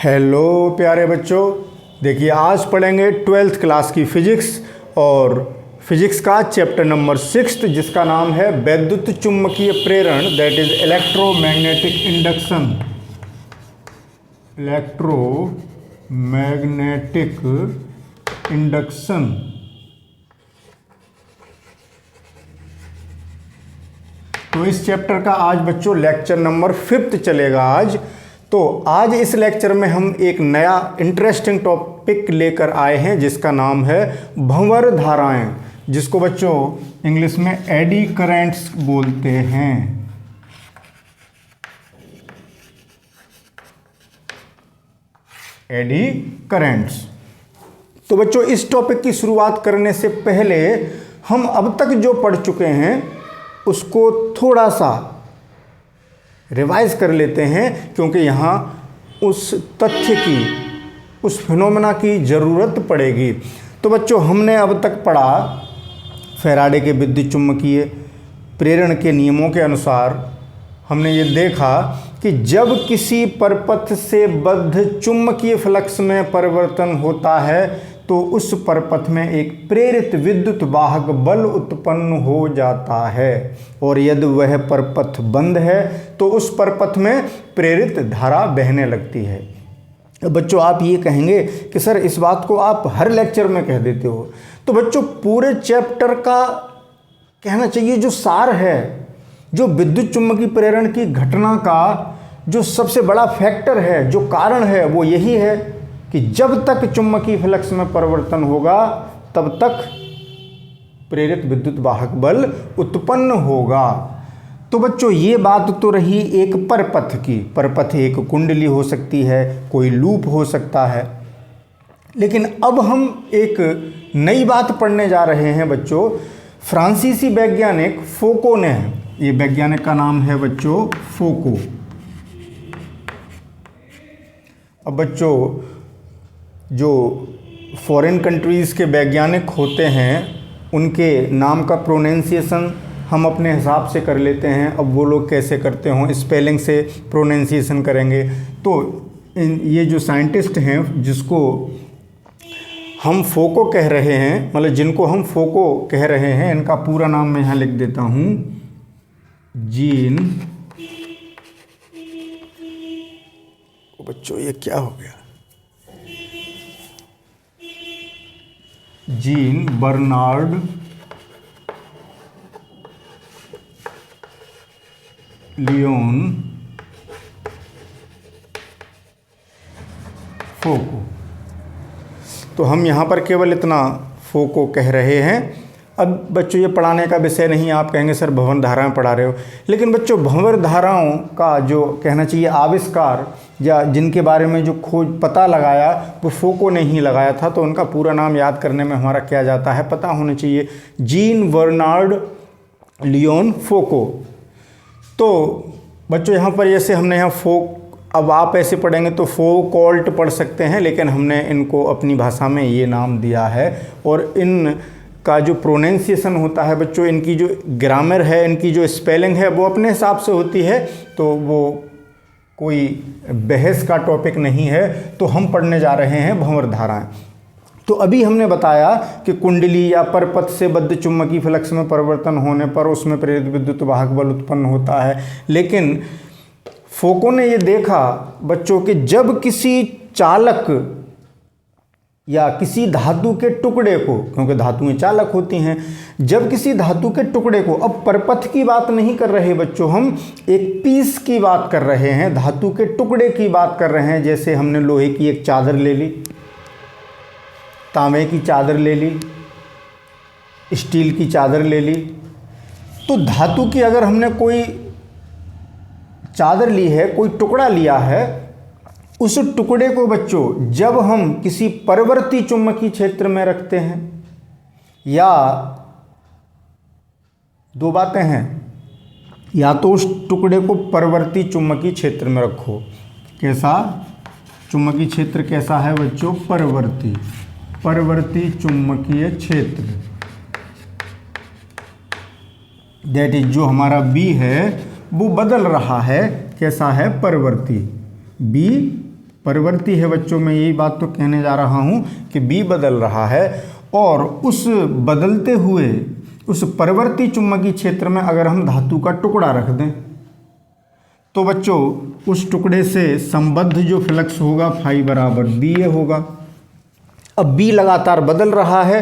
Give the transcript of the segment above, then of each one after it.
Hello प्यारे बच्चों, देखिए आज पढ़ेंगे 12th क्लास की फिजिक्स और फिजिक्स का चैप्टर नंबर 6 जिसका नाम है वैद्युत चुम्बकीय प्रेरण, that is electromagnetic induction. Electromagnetic induction. तो इस चैप्टर का आज बच्चों लेक्चर नंबर 5 चलेगा आज। तो आज इस लेक्चर में हम एक नया इंटरेस्टिंग टॉपिक लेकर आए हैं जिसका नाम है भंवर धाराएं, जिसको बच्चों इंग्लिश में एडी करंट्स बोलते हैं। Eddy currents. तो बच्चों इस टॉपिक की शुरुआत करने से पहले हम अब तक जो पढ़ चुके हैं उसको थोड़ा सा रिवाइज कर लेते हैं, क्योंकि यहाँ उस तथ्य की, उस फिनोमेना की ज़रूरत पड़ेगी। तो बच्चों हमने अब तक पढ़ा फैराडे के विद्युत चुम्बकीय प्रेरण के नियमों के अनुसार हमने ये देखा कि जब किसी परपथ से बद्ध चुम्बकीय फ्लक्स में परिवर्तन होता है तो उस परपथ में एक प्रेरित विद्युत वाहक बल उत्पन्न हो जाता है, और यदि वह परपथ बंद है तो उस परपथ में प्रेरित धारा बहने लगती है। बच्चों आप ये कहेंगे कि सर इस बात को आप हर लेक्चर में कह देते हो। तो बच्चों पूरे चैप्टर का कहना चाहिए जो सार है, जो विद्युत चुम्बकीय प्रेरण की घटना का जो सबसे बड़ा फैक्टर है, जो कारण है, वो यही है कि जब तक चुम्बकीय फ्लक्स में परिवर्तन होगा तब तक प्रेरित विद्युत वाहक बल उत्पन्न होगा। तो बच्चों ये बात तो रही एक परपथ की। परपथ एक कुंडली हो सकती है, कोई लूप हो सकता है। लेकिन अब हम एक नई बात पढ़ने जा रहे हैं बच्चों। फ्रांसीसी वैज्ञानिक फोको ने, ये वैज्ञानिक का नाम है बच्चों फोको। अब बच्चों जो फॉरेन कंट्रीज़ के वैज्ञानिक होते हैं उनके नाम का प्रोनाउंसिएशन हम अपने हिसाब से कर लेते हैं। अब वो लोग कैसे करते हों, स्पेलिंग से प्रोनाउंसिएशन करेंगे। तो ये जो साइंटिस्ट हैं जिसको हम फोको कह रहे हैं, मतलब जिनको हम फोको कह रहे हैं, इनका पूरा नाम मैं यहाँ लिख देता हूँ। जीन, बच्चों ये क्या हो गया, जीन बर्नार्ड लियोन फोको। तो हम यहाँ पर केवल इतना फोको कह रहे हैं। अब बच्चों ये पढ़ाने का विषय नहीं, आप कहेंगे सर भंवर धाराएं पढ़ा रहे हो। लेकिन बच्चों भंवर धाराओं का जो कहना चाहिए आविष्कार या जिनके बारे में जो खोज पता लगाया वो फोको ने ही लगाया था। तो उनका पूरा नाम याद करने में हमारा क्या जाता है, पता होना चाहिए, जीन बर्नार्ड लियोन फोको। तो बच्चों यहाँ पर जैसे हमने यहाँ अब आप ऐसे पढ़ेंगे तो फोकोल्ट पढ़ सकते हैं, लेकिन हमने इनको अपनी भाषा में ये नाम दिया है। और इन का जो प्रोनाउंसिएशन होता है बच्चों, इनकी जो ग्रामर है, इनकी जो स्पेलिंग है वो अपने हिसाब से होती है, तो वो कोई बहस का टॉपिक नहीं है। तो हम पढ़ने जा रहे हैं भंवर धाराएं। तो अभी हमने बताया कि कुंडली या परपथ से बद्ध चुम्बकीय फ्लक्स में परिवर्तन होने पर उसमें प्रेरित विद्युत वाहक बल उत्पन्न होता है। लेकिन फोको ने ये देखा बच्चों कि जब किसी चालक या किसी धातु के टुकड़े को, क्योंकि धातुएं चालक होती हैं, जब किसी धातु के टुकड़े को, अब परपथ की बात नहीं कर रहे बच्चों, हम एक पीस की बात कर रहे हैं, धातु के टुकड़े की बात कर रहे हैं। जैसे हमने लोहे की एक चादर ले ली, तांबे की चादर ले ली, स्टील की चादर ले ली। तो धातु की अगर हमने कोई चादर ली है, कोई टुकड़ा लिया है, उस टुकड़े को बच्चों जब हम किसी परिवर्ती चुम्बकीय क्षेत्र में रखते हैं, या दो बातें हैं, या तो उस टुकड़े को परिवर्ती चुम्बकीय क्षेत्र में रखो। कैसा चुम्बकीय क्षेत्र कैसा है बच्चों, परिवर्ती चुम्बकीय क्षेत्र, दैट इज जो हमारा बी है वो बदल रहा है, कैसा है, परिवर्ती। बी परिवर्ती है बच्चों, मैं यही बात तो कहने जा रहा हूँ कि B बदल रहा है, और उस बदलते हुए उस परिवर्ती चुंबकीय क्षेत्र में अगर हम धातु का टुकड़ा रख दें तो बच्चों उस टुकड़े से संबद्ध जो फ्लक्स होगा फाई बराबर BA होगा। अब B लगातार बदल रहा है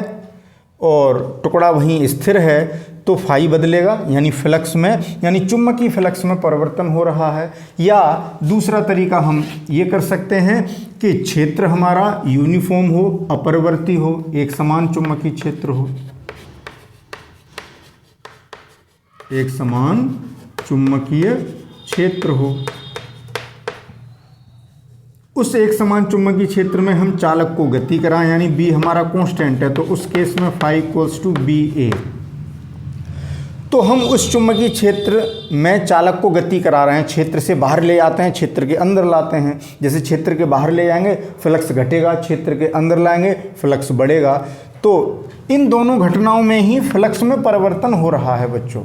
और टुकड़ा वहीं स्थिर है, तो फाई बदलेगा, यानी फ्लक्स में, यानी चुंबकीय फ्लक्स में परिवर्तन हो रहा है। या दूसरा तरीका हम ये कर सकते हैं कि क्षेत्र हमारा यूनिफॉर्म हो, अपरिवर्ती हो, एक समान चुंबकीय क्षेत्र हो, एक समान चुंबकीय क्षेत्र हो। उस एक समान चुंबकीय क्षेत्र में हम चालक को गति कराएं, यानी B हमारा कांस्टेंट है, तो उस केस में फाई इक्वल्स टू BA। तो हम उस चुंबकीय क्षेत्र में चालक को गति करा रहे हैं, क्षेत्र से बाहर ले आते हैं, क्षेत्र के अंदर लाते हैं। जैसे क्षेत्र के बाहर ले जाएंगे फ्लक्स घटेगा, क्षेत्र के अंदर लाएंगे फ्लक्स बढ़ेगा। तो इन दोनों घटनाओं में ही फ्लक्स में परिवर्तन हो रहा है बच्चों।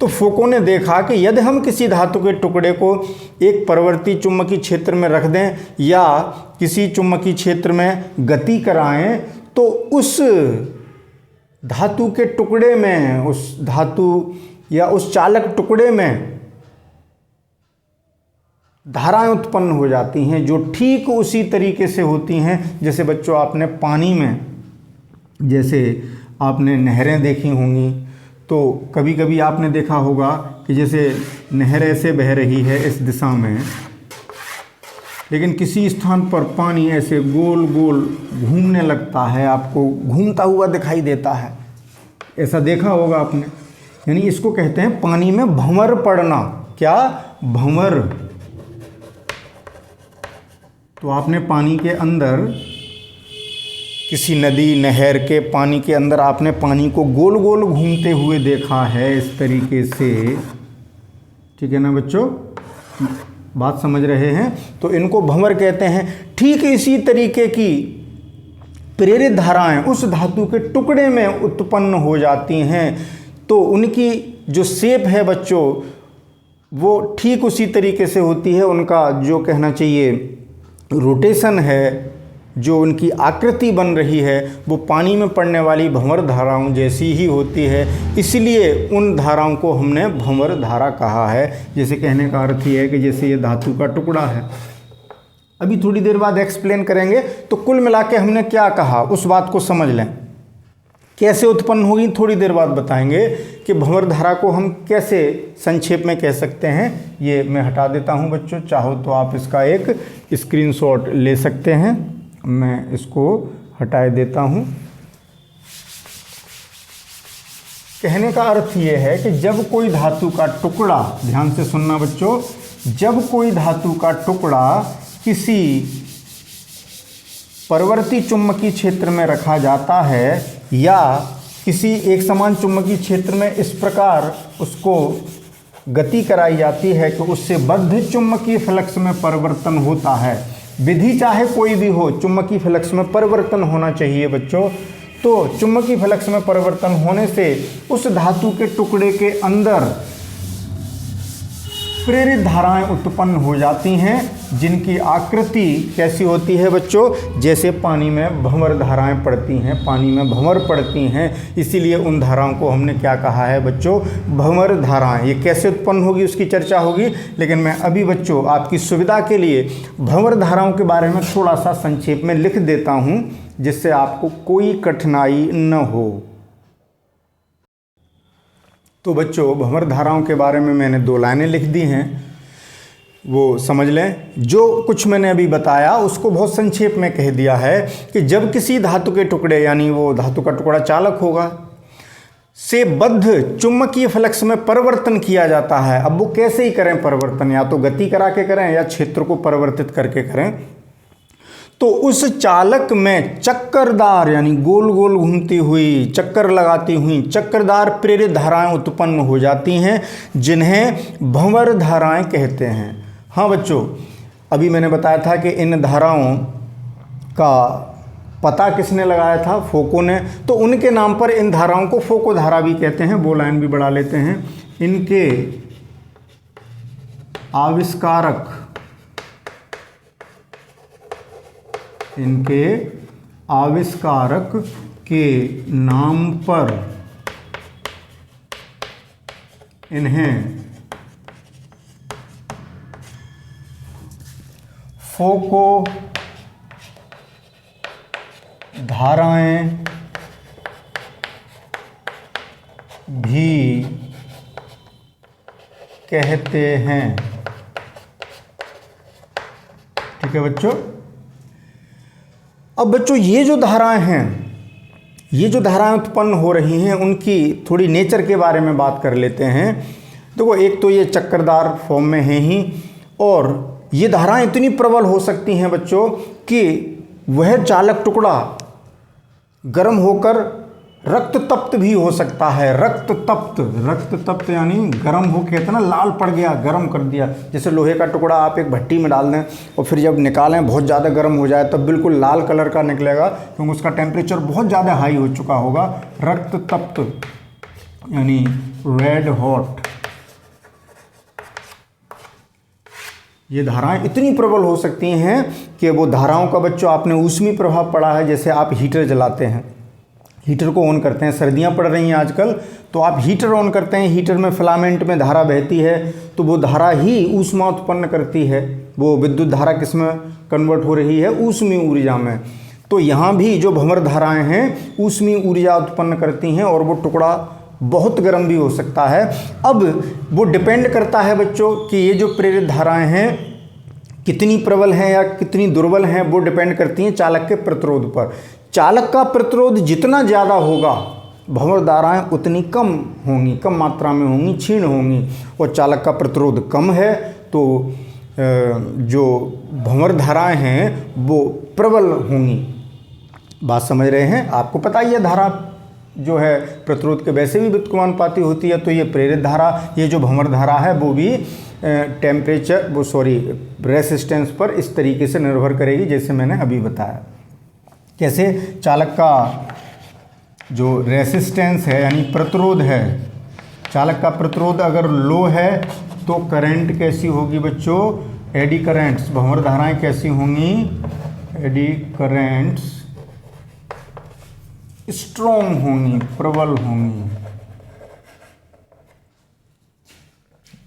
तो फोको ने देखा कि यदि हम किसी धातु के टुकड़े को एक परिवर्ती चुंबकीय क्षेत्र में रख दें या किसी चुंबकीय क्षेत्र में गति कराएं, तो उस धातु के टुकड़े में, उस धातु या उस चालक टुकड़े में धाराएं उत्पन्न हो जाती हैं जो ठीक उसी तरीके से होती हैं जैसे बच्चों आपने पानी में, जैसे आपने नहरें देखी होंगी, तो कभी कभी आपने देखा होगा कि जैसे नहर ऐसे बह रही है इस दिशा में, लेकिन किसी स्थान पर पानी ऐसे गोल गोल घूमने लगता है, आपको घूमता हुआ दिखाई देता है, ऐसा देखा होगा आपने। यानी इसको कहते हैं पानी में भंवर पड़ना। क्या? भंवर। तो आपने पानी के अंदर, किसी नदी नहर के पानी के अंदर आपने पानी को गोल गोल घूमते हुए देखा है इस तरीके से, ठीक है ना बच्चों? बात समझ रहे हैं? तो इनको भंवर कहते हैं। ठीक इसी तरीके की प्रेरित धाराएं उस धातु के टुकड़े में उत्पन्न हो जाती हैं, तो उनकी जो शेप है बच्चों वो ठीक उसी तरीके से होती है, उनका जो कहना चाहिए रोटेशन है, जो उनकी आकृति बन रही है वो पानी में पड़ने वाली भंवर धाराओं जैसी ही होती है। इसलिए उन धाराओं को हमने भंवर धारा कहा है। जैसे कहने का अर्थ ये है कि जैसे ये धातु का टुकड़ा है, अभी थोड़ी देर बाद एक्सप्लेन करेंगे। तो कुल मिला के हमने क्या कहा उस बात को समझ लें। कैसे उत्पन्न होगी थोड़ी देर बाद बताएंगे कि भंवर धारा को हम कैसे संक्षेप में कह सकते हैं। ये मैं हटा देता हूँ बच्चों, चाहो तो आप इसका एक स्क्रीनशॉट ले सकते हैं। मैं इसको हटा देता हूँ। कहने का अर्थ ये है कि जब कोई धातु का टुकड़ा, ध्यान से सुनना बच्चों, जब कोई धातु का टुकड़ा किसी परिवर्ती चुंबकीय क्षेत्र में रखा जाता है या किसी एक समान चुंबकीय क्षेत्र में इस प्रकार उसको गति कराई जाती है कि उससे बद्ध चुंबकीय फ्लक्स में परिवर्तन होता है। विधि चाहे कोई भी हो, चुंबकीय फ्लक्स में परिवर्तन होना चाहिए बच्चों। तो चुंबकीय फ्लक्स में परिवर्तन होने से उस धातु के टुकड़े के अंदर प्रेरित धाराएं उत्पन्न हो जाती हैं, जिनकी आकृति कैसी होती है बच्चों? जैसे पानी में भंवर धाराएं पड़ती हैं, पानी में भंवर पड़ती हैं। इसीलिए उन धाराओं को हमने क्या कहा है बच्चों? भंवर धाराएं। ये कैसे उत्पन्न होगी उसकी चर्चा होगी, लेकिन मैं अभी बच्चों आपकी सुविधा के लिए भंवर धाराओं के बारे में थोड़ा सा संक्षेप में लिख देता हूँ, जिससे आपको कोई कठिनाई न हो। तो बच्चों भंवर धाराओं के बारे में मैंने 2 लाइनें लिख दी हैं, वो समझ लें। जो कुछ मैंने अभी बताया उसको बहुत संक्षेप में कह दिया है कि जब किसी धातु के टुकड़े, यानी वो धातु का टुकड़ा चालक होगा, से बद्ध चुंबकीय फ्लक्स में परिवर्तन किया जाता है। अब वो कैसे ही करें परिवर्तन, या तो गति करा के करें या क्षेत्र को परिवर्तित करके करें, तो उस चालक में चक्करदार, यानी गोल गोल घूमती हुई, चक्कर लगाती हुई चक्करदार प्रेरित धाराएं उत्पन्न हो जाती हैं, जिन्हें भंवर धाराएं कहते हैं। हाँ बच्चों, अभी मैंने बताया था कि इन धाराओं का पता किसने लगाया था? फोको ने। तो उनके नाम पर इन धाराओं को फोको धारा भी कहते हैं। वो लाइन भी बढ़ा लेते हैं। इनके आविष्कारक इनके आविष्कारक के नाम पर इन्हें फोको धाराएं भी कहते हैं। ठीक है बच्चों। अब बच्चों ये जो धाराएं हैं, ये जो धाराएं उत्पन्न हो रही हैं, उनकी थोड़ी नेचर के बारे में बात कर लेते हैं। देखो, एक तो ये चक्करदार फॉर्म में है ही, और ये धाराएं इतनी प्रबल हो सकती हैं बच्चों कि वह चालक टुकड़ा गर्म होकर रक्त तप्त भी हो सकता है। रक्त तप्त यानी गर्म हो के, कहते ना लाल पड़ गया, गर्म कर दिया। जैसे लोहे का टुकड़ा आप एक भट्टी में डाल दें और फिर जब निकालें बहुत ज़्यादा गर्म हो जाए तब बिल्कुल लाल कलर का निकलेगा, क्योंकि उसका टेम्परेचर बहुत ज़्यादा हाई हो चुका होगा। रक्त तप्त यानी रेड हॉट। ये धाराएं इतनी प्रबल हो सकती हैं कि वो धाराओं का बच्चों आपने ऊष्मीय प्रभाव पड़ा है। जैसे आप हीटर जलाते हैं, हीटर को ऑन करते हैं, सर्दियां पड़ रही हैं आजकल, तो आप हीटर ऑन करते हैं, हीटर में फिलामेंट में धारा बहती है, तो वो धारा ही ऊष्मा उत्पन्न करती है। वो विद्युत धारा किस में कन्वर्ट हो रही है? ऊष्मीय ऊर्जा में। तो यहाँ भी जो भंवर धाराएं हैं ऊष्मीय ऊर्जा उत्पन्न करती हैं, और वो टुकड़ा बहुत गर्म भी हो सकता है। अब वो डिपेंड करता है बच्चों कि ये जो प्रेरित धाराएं हैं कितनी प्रबल हैं या कितनी दुर्बल हैं, वो डिपेंड करती हैं चालक के प्रतिरोध पर। चालक का प्रतिरोध जितना ज़्यादा होगा, भंवर धाराएं उतनी कम होंगी, कम मात्रा में होंगी, क्षीण होंगी। और चालक का प्रतिरोध कम है तो जो भंवर धाराएं हैं वो प्रबल होंगी। बात समझ रहे हैं? आपको पता ही है धारा जो है प्रतिरोध के वैसे भी व्युत्क्रमानुपाती होती है, तो ये प्रेरित धारा, ये जो भंवर धारा है वो भी रेसिस्टेंस पर इस तरीके से निर्भर करेगी जैसे मैंने अभी बताया। कैसे? चालक का जो रेसिस्टेंस है यानी प्रतिरोध है, चालक का प्रतिरोध अगर लो है तो करंट कैसी होगी बच्चों? एडी करंट्स, भंवर धाराएं कैसी होंगी? एडी करंट्स स्ट्रॉन्ग होंगी, प्रबल होंगी।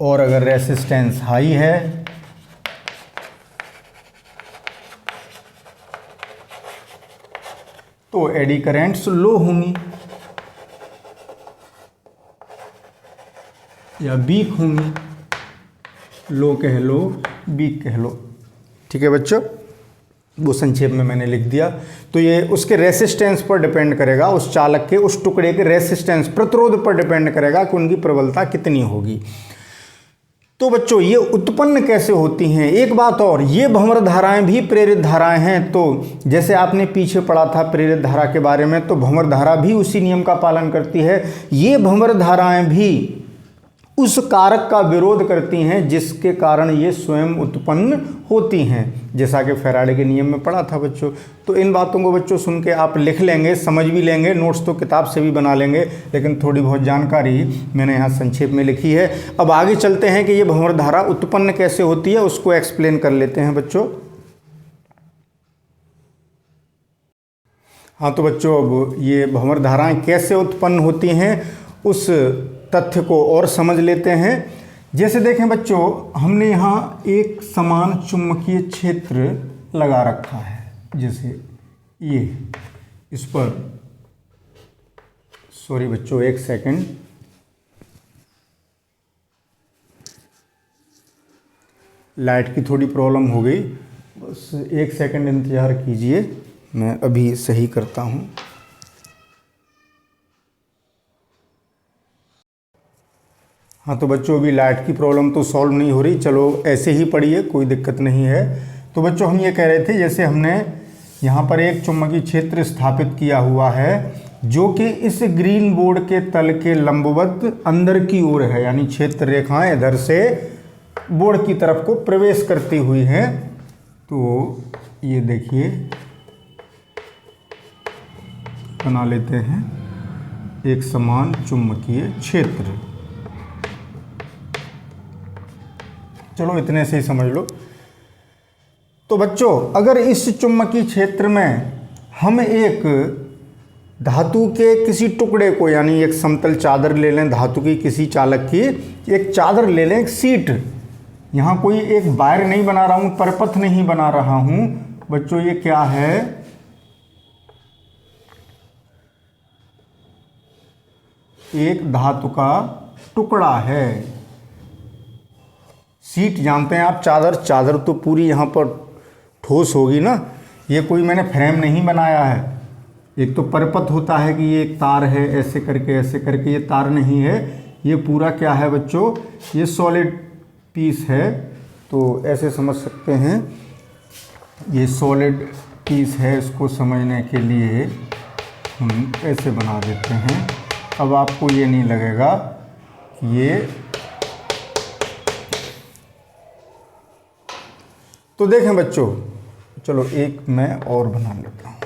और अगर रेसिस्टेंस हाई है तो एडी करंट्स लो होंगी या वीक होंगी। लो कह लो, वीक कह लो। ठीक है बच्चों, वो संक्षेप में मैंने लिख दिया। तो ये उसके रेसिस्टेंस पर डिपेंड करेगा, उस चालक के उस टुकड़े के रेसिस्टेंस, प्रतिरोध पर डिपेंड करेगा कि उनकी प्रबलता कितनी होगी। तो बच्चों ये उत्पन्न कैसे होती हैं? एक बात और, ये भंवर धाराएं भी प्रेरित धाराएं हैं। तो जैसे आपने पीछे पढ़ा था प्रेरित धारा के बारे में, तो भंवर धारा भी उसी नियम का पालन करती है। ये भंवर धाराएं भी उस कारक का विरोध करती हैं जिसके कारण ये स्वयं उत्पन्न होती हैं, जैसा कि फैराडे के नियम में पढ़ा था बच्चों। तो इन बातों को बच्चों सुन के आप लिख लेंगे, समझ भी लेंगे, नोट्स तो किताब से भी बना लेंगे, लेकिन थोड़ी बहुत जानकारी मैंने यहाँ संक्षेप में लिखी है। अब आगे चलते हैं कि ये भंवर धारा उत्पन्न कैसे होती है, उसको एक्सप्लेन कर लेते हैं बच्चों। हाँ तो बच्चों, अब ये भंवर धाराएँ कैसे उत्पन्न होती हैं उस तथ्य को और समझ लेते हैं। जैसे देखें बच्चों, हमने यहाँ एक समान चुंबकीय क्षेत्र लगा रखा है, जैसे ये इस पर, सॉरी बच्चों एक सेकंड, लाइट की थोड़ी प्रॉब्लम हो गई, बस एक सेकंड इंतज़ार कीजिए, मैं अभी सही करता हूँ। हाँ तो बच्चों अभी लाइट की प्रॉब्लम तो सॉल्व नहीं हो रही, चलो ऐसे ही पढ़िए, कोई दिक्कत नहीं है। तो बच्चों हम ये कह रहे थे, जैसे हमने यहाँ पर एक चुंबकीय क्षेत्र स्थापित किया हुआ है जो कि इस ग्रीन बोर्ड के तल के लंबवत अंदर की ओर है, यानी क्षेत्र रेखाएं इधर से बोर्ड की तरफ को प्रवेश करती हुई हैं। तो ये देखिए बना लेते हैं एक समान चुंबकीय क्षेत्र। चलो इतने से ही समझ लो। तो बच्चों अगर इस चुंबकीय क्षेत्र में हम एक धातु के किसी टुकड़े को, यानी एक समतल चादर ले लें धातु की, किसी चालक की एक चादर ले लें, एक सीट, यहाँ कोई एक वायर नहीं बना रहा हूँ, परपथ नहीं बना रहा हूँ बच्चों, ये क्या है, एक धातु का टुकड़ा है। सीट जानते हैं आप, चादर, चादर तो पूरी यहाँ पर ठोस होगी ना, ये कोई मैंने फ्रेम नहीं बनाया है। एक तो परपथ होता है कि ये एक तार है, ऐसे करके, ये तार नहीं है, ये पूरा क्या है बच्चों, ये सॉलिड पीस है। तो ऐसे समझ सकते हैं, ये सॉलिड पीस है, इसको समझने के लिए हम ऐसे बना देते हैं। अब आपको ये नहीं लगेगा कि ये, तो देखें बच्चों, चलो एक मैं और बना लेता हूँ।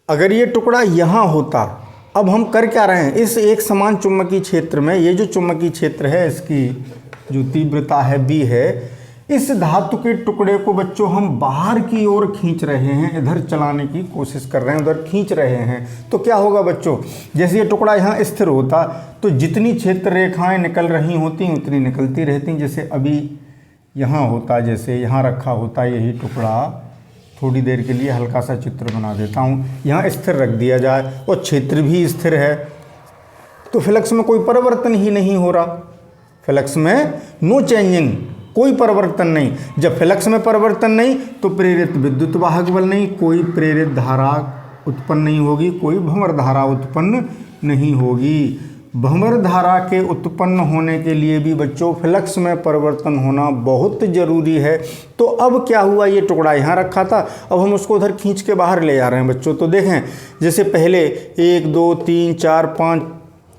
अगर ये टुकड़ा यहाँ होता, अब हम कर क्या रहे हैं, इस एक समान चुंबकीय क्षेत्र में, ये जो चुंबकीय क्षेत्र है इसकी जो तीव्रता है B है, इस धातु के टुकड़े को बच्चों हम बाहर की ओर खींच रहे हैं, इधर चलाने की कोशिश कर रहे हैं, उधर खींच रहे हैं। तो क्या होगा बच्चों, जैसे ये टुकड़ा यहाँ स्थिर होता तो जितनी क्षेत्र रेखाएं निकल रही होती उतनी निकलती रहती। जैसे अभी यहाँ होता, जैसे यहाँ रखा होता यही टुकड़ा, थोड़ी देर के लिए हल्का सा चित्र बना देता हूँ, यहाँ स्थिर रख दिया जाए और क्षेत्र भी स्थिर है, तो फ्लक्स में कोई परिवर्तन ही नहीं हो रहा। फ्लक्स में नो चेंजिंग, कोई परिवर्तन नहीं। जब फ्लक्स में परिवर्तन नहीं तो प्रेरित विद्युत वाहक बल नहीं, कोई प्रेरित धारा उत्पन्न नहीं होगी, कोई भंवर धारा उत्पन्न नहीं होगी। भंवर धारा के उत्पन्न होने के लिए भी बच्चों फ्लक्स में परिवर्तन होना बहुत ज़रूरी है। तो अब क्या हुआ, ये टुकड़ा यहाँ रखा था, अब हम उसको उधर खींच के बाहर ले जा रहे हैं बच्चों। तो देखें, जैसे पहले 1 2 3 4 5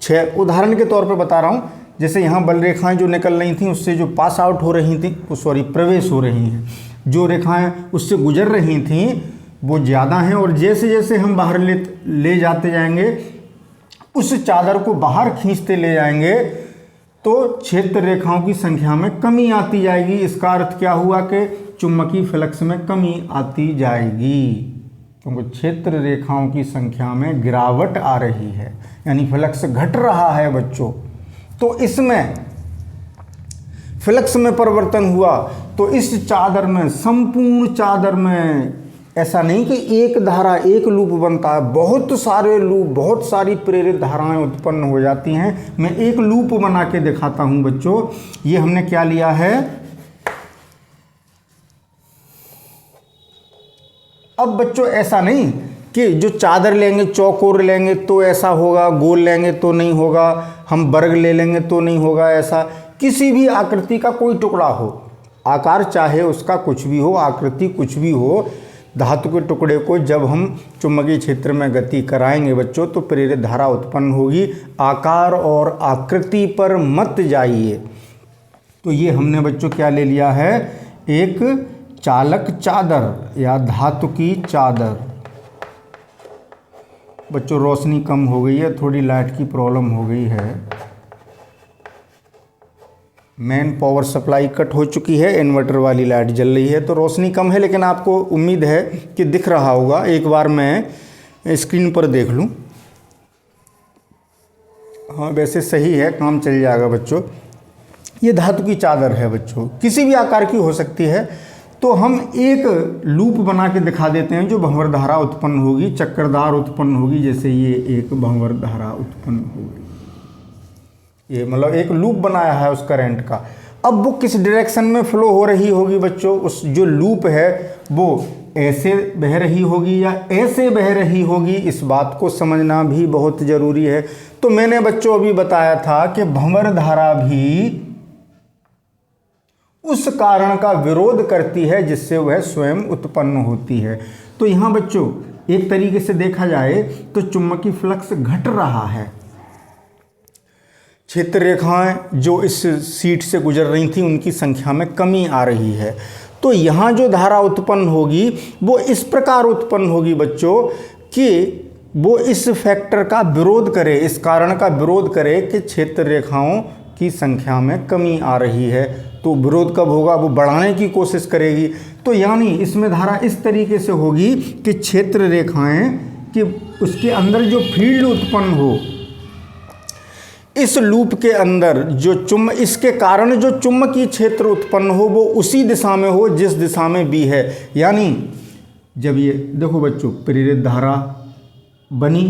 6, उदाहरण के तौर पे बता रहा हूँ, जैसे यहाँ बल रेखाएं जो निकल रही थी उससे जो पास आउट हो रही थी, प्रवेश हो रही हैं, जो रेखाएं उससे गुजर रही थी वो ज़्यादा हैं, और जैसे जैसे हम बाहर ले जाते जाएंगे, उस चादर को बाहर खींचते ले जाएंगे, तो क्षेत्र रेखाओं की संख्या में कमी आती जाएगी। इसका अर्थ क्या हुआ कि चुंबकीय फ्लक्स में कमी आती जाएगी, क्योंकि क्षेत्र रेखाओं की संख्या में गिरावट आ रही है, यानी फ्लक्स घट रहा है बच्चों। तो इसमें फ्लक्स में परिवर्तन हुआ, तो इस चादर में, संपूर्ण चादर में, ऐसा नहीं कि एक धारा, एक लूप बनता है, बहुत सारे लूप, बहुत सारी प्रेरित धाराएं उत्पन्न हो जाती हैं। मैं एक लूप बना के दिखाता हूं बच्चों। ये हमने क्या लिया है, अब बच्चों ऐसा नहीं कि जो चादर लेंगे, चौकोर लेंगे तो ऐसा होगा, गोल लेंगे तो नहीं होगा, हम वर्ग ले लेंगे तो नहीं होगा। ऐसा किसी भी आकृति का कोई टुकड़ा हो, आकार चाहे उसका कुछ भी हो, आकृति कुछ भी हो, धातु के टुकड़े को जब हम चुंबकीय क्षेत्र में गति कराएंगे बच्चों तो प्रेरित धारा उत्पन्न होगी। आकार और आकृति पर मत जाइए। तो ये हमने बच्चों क्या ले लिया है, एक चालक चादर या धातु की चादर। बच्चों रोशनी कम हो गई है, थोड़ी लाइट की प्रॉब्लम हो गई है, मेन पावर सप्लाई कट हो चुकी है, इन्वर्टर वाली लाइट जल रही है तो रोशनी कम है, लेकिन आपको उम्मीद है कि दिख रहा होगा। एक बार मैं स्क्रीन पर देख लूं। हाँ वैसे सही है, काम चल जाएगा बच्चों। ये धातु की चादर है बच्चों, किसी भी आकार की हो सकती है। तो हम एक लूप बना के दिखा देते हैं जो भंवर धारा उत्पन्न होगी, चक्करदार उत्पन्न होगी। जैसे ये एक भंवर धारा उत्पन्न होगी, ये मतलब एक लूप बनाया है उस करंट का। अब वो किस डायरेक्शन में फ्लो हो रही होगी बच्चों, उस जो लूप है वो ऐसे बह रही होगी या ऐसे बह रही होगी, इस बात को समझना भी बहुत ज़रूरी है। तो मैंने बच्चों अभी बताया था कि भंवर धारा भी उस कारण का विरोध करती है जिससे वह स्वयं उत्पन्न होती है। तो यहाँ बच्चों एक तरीके से देखा जाए तो चुंबकीय फ्लक्स घट रहा है, क्षेत्र रेखाएं जो इस सीट से गुजर रही थी उनकी संख्या में कमी आ रही है। तो यहाँ जो धारा उत्पन्न होगी वो इस प्रकार उत्पन्न होगी बच्चों कि वो इस फैक्टर का विरोध करे, इस कारण का विरोध करे कि क्षेत्र रेखाओं की संख्या में कमी आ रही है। तो विरोध कब होगा, वो बढ़ाने की कोशिश करेगी। तो यानी इसमें धारा इस तरीके से होगी कि क्षेत्र रेखाएं कि उसके अंदर जो फील्ड उत्पन्न हो, इस लूप के अंदर जो इसके कारण जो चुंबकीय क्षेत्र उत्पन्न हो वो उसी दिशा में हो जिस दिशा में B है। यानी जब ये देखो बच्चों, प्रेरित धारा बनी,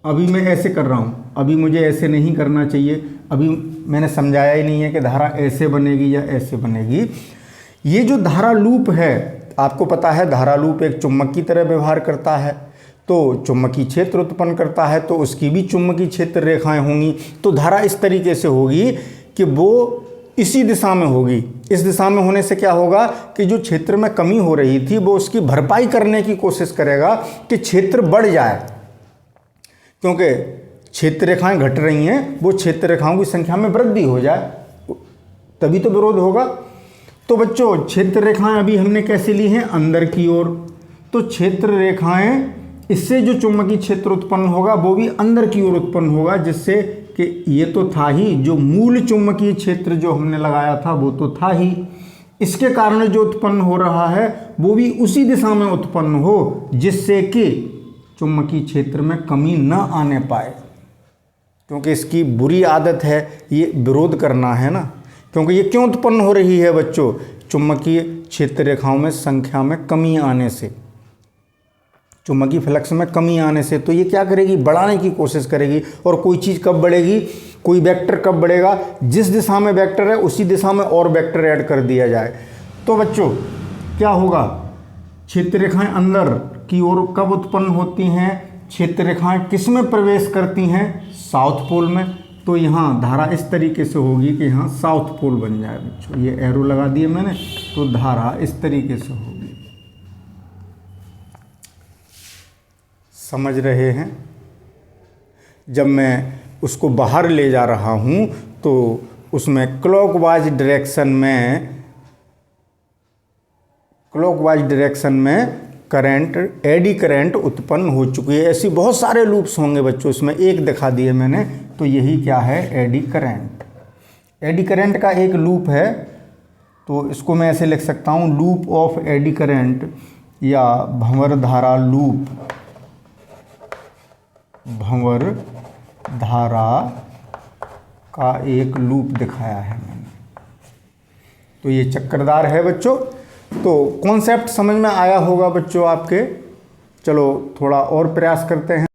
अभी मैं ऐसे कर रहा हूँ, अभी मुझे ऐसे नहीं करना चाहिए, अभी मैंने समझाया ही नहीं है कि धारा ऐसे बनेगी या ऐसे बनेगी। ये जो धारा लूप है, आपको पता है धारा लूप एक चुम्बक की तरह व्यवहार करता है, तो चुम्बकीय क्षेत्र उत्पन्न करता है, तो उसकी भी चुम्बकीय क्षेत्र रेखाएं होंगी। तो धारा इस तरीके से होगी कि वो इसी दिशा में होगी। इस दिशा में होने से क्या होगा कि जो क्षेत्र में कमी हो रही थी वो उसकी भरपाई करने की कोशिश करेगा कि क्षेत्र बढ़ जाए, क्योंकि क्षेत्र रेखाएं घट रही हैं, वो क्षेत्र रेखाओं की संख्या में वृद्धि हो जाए, तभी तो विरोध होगा। तो बच्चों क्षेत्र रेखाएं अभी हमने कैसे ली हैं, अंदर की ओर। तो क्षेत्र रेखाएं, इससे जो चुंबकीय क्षेत्र उत्पन्न होगा वो भी अंदर की ओर उत्पन्न होगा, जिससे कि ये तो था ही, जो मूल चुंबकीय क्षेत्र जो हमने लगाया था वो तो था ही, इसके कारण जो उत्पन्न हो रहा है वो भी उसी दिशा में उत्पन्न हो, जिससे कि चुंबकीय क्षेत्र में कमी न आने पाए। क्योंकि इसकी बुरी आदत है ये विरोध करना, है ना। क्योंकि ये क्यों उत्पन्न हो रही है बच्चों, चुंबकीय क्षेत्र रेखाओं में संख्या में कमी आने से, चुंबकीय फ्लक्स में कमी आने से। तो ये क्या करेगी, बढ़ाने की कोशिश करेगी। और कोई चीज़ कब बढ़ेगी, कोई वेक्टर कब बढ़ेगा, जिस दिशा में वेक्टर है उसी दिशा में और वेक्टर ऐड कर दिया जाए। तो बच्चों क्या होगा, क्षेत्र रेखाएं अंदर की ओर कब उत्पन्न होती हैं, क्षेत्र रेखाएं किस में प्रवेश करती हैं, साउथ पोल में। तो यहाँ धारा इस तरीके से होगी कि यहाँ साउथ पोल बन जाए बच्चों, ये एरो लगा दिए मैंने, तो धारा इस तरीके से होगी। समझ रहे हैं। जब मैं उसको बाहर ले जा रहा हूँ तो उसमें क्लॉकवाइज डायरेक्शन में करंट, एडी करंट उत्पन्न हो चुकी है। ऐसी बहुत सारे लूप्स होंगे बच्चों, इसमें एक दिखा दिए मैंने, तो यही क्या है, एडी करंट। एडी करंट का एक लूप है, तो इसको मैं ऐसे लिख सकता हूँ, लूप ऑफ एडी करंट या भंवर धारा लूप, भंवर धारा का एक लूप दिखाया है मैंने। तो ये चक्करदार है बच्चों। तो कॉन्सेप्ट समझ में आया होगा बच्चों आपके। चलो थोड़ा और प्रयास करते हैं।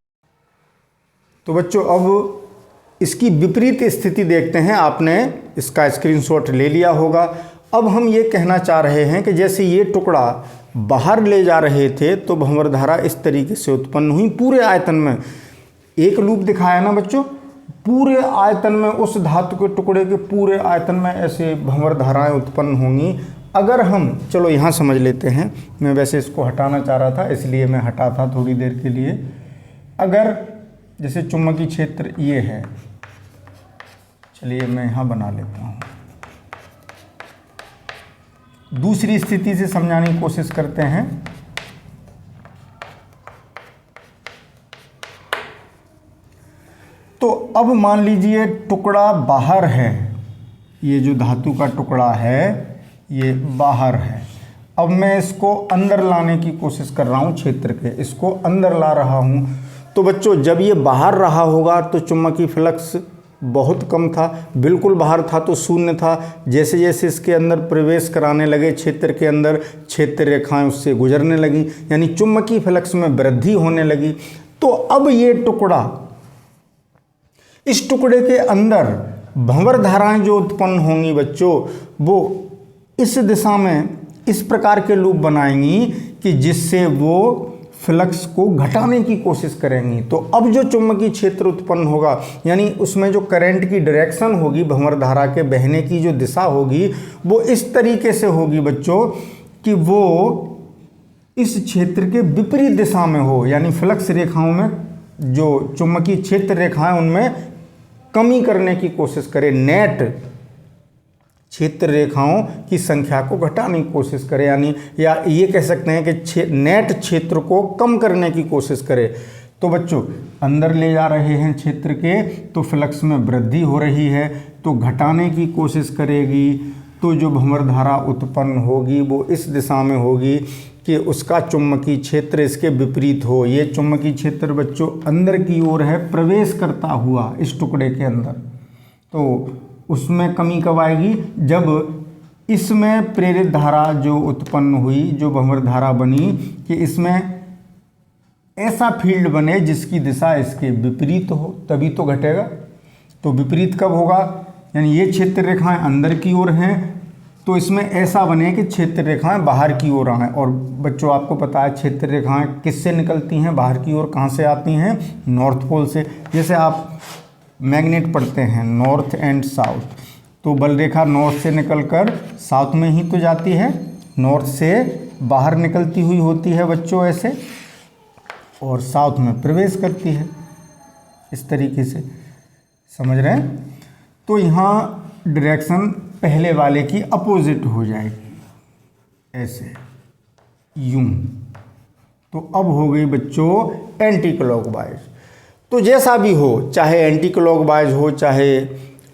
तो बच्चों अब इसकी विपरीत स्थिति देखते हैं। आपने इसका स्क्रीनशॉट ले लिया होगा। अब हम ये कहना चाह रहे हैं कि जैसे ये टुकड़ा बाहर ले जा रहे थे तो भंवर धारा इस तरीके से उत्पन्न हुई पूरे आयतन में। एक लूप दिखाया ना बच्चों, पूरे आयतन में, उस धातु के टुकड़े के पूरे आयतन में ऐसे भंवर धाराएं उत्पन्न होंगी। अगर हम, चलो यहाँ समझ लेते हैं, मैं वैसे इसको हटाना चाह रहा था इसलिए मैं हटा था थोड़ी देर के लिए। अगर जैसे चुंबकीय क्षेत्र ये है, चलिए मैं यहाँ बना लेता हूँ, दूसरी स्थिति से समझाने की कोशिश करते हैं। तो अब मान लीजिए टुकड़ा बाहर है, ये जो धातु का टुकड़ा है ये बाहर है। अब मैं इसको अंदर लाने की कोशिश कर रहा हूँ, क्षेत्र के, इसको अंदर ला रहा हूँ। तो बच्चों जब ये बाहर रहा होगा तो चुंबकीय फ्लक्स बहुत कम था, बिल्कुल बाहर था तो शून्य था। जैसे जैसे इसके अंदर प्रवेश कराने लगे क्षेत्र के अंदर, क्षेत्र रेखाएं उससे गुजरने लगी, यानी चुंबकीय फ्लक्स में वृद्धि होने लगी। तो अब ये टुकड़ा, इस टुकड़े के अंदर भंवर धाराएं जो उत्पन्न होंगी बच्चों, वो इस दिशा में इस प्रकार के लूप बनाएंगी कि जिससे वो फ्लक्स को घटाने की कोशिश करेंगी। तो अब जो चुंबकीय क्षेत्र उत्पन्न होगा, यानी उसमें जो करंट की डायरेक्शन होगी, भंवर धारा के बहने की जो दिशा होगी, वो इस तरीके से होगी बच्चों कि वो इस क्षेत्र के विपरीत दिशा में हो, यानी फ्लक्स रेखाओं में जो चुंबकीय क्षेत्र रेखाएं उनमें कमी करने की कोशिश करे, नेट क्षेत्र रेखाओं की संख्या को घटाने की कोशिश करे, यानी या ये कह सकते हैं कि नेट क्षेत्र को कम करने की कोशिश करे। तो बच्चों अंदर ले जा रहे हैं क्षेत्र के, तो फ्लक्स में वृद्धि हो रही है, तो घटाने की कोशिश करेगी, तो जो भंवर धारा उत्पन्न होगी वो इस दिशा में होगी कि उसका चुंबकीय क्षेत्र इसके विपरीत हो। ये चुंबकीय क्षेत्र बच्चों अंदर की ओर है, प्रवेश करता हुआ इस टुकड़े के अंदर। तो उसमें कमी कब आएगी? जब इसमें प्रेरित धारा जो उत्पन्न हुई, जो भंवर धारा बनी कि इसमें ऐसा फील्ड बने जिसकी दिशा इसके विपरीत हो, तभी तो घटेगा। तो विपरीत कब होगा? यानी ये क्षेत्र रेखाएं अंदर की ओर हैं, तो इसमें ऐसा बने कि क्षेत्र रेखाएं बाहर की ओर आएँ। और बच्चों आपको पता है क्षेत्र रेखाएं किससे निकलती हैं बाहर की ओर? कहाँ से आती हैं? नॉर्थ पोल से। जैसे आप मैग्नेट पढ़ते हैं नॉर्थ एंड साउथ, तो बल रेखा नॉर्थ से निकलकर साउथ में ही तो जाती है, नॉर्थ से बाहर निकलती हुई होती है बच्चों ऐसे, और साउथ में प्रवेश करती है इस तरीके से। समझ रहे हैं? तो यहाँ डायरेक्शन पहले वाले की अपोजिट हो जाएगी, ऐसे यूं। तो अब हो गई बच्चों एंटी क्लॉकवाइज। तो जैसा भी हो, चाहे एंटी क्लॉकवाइज हो चाहे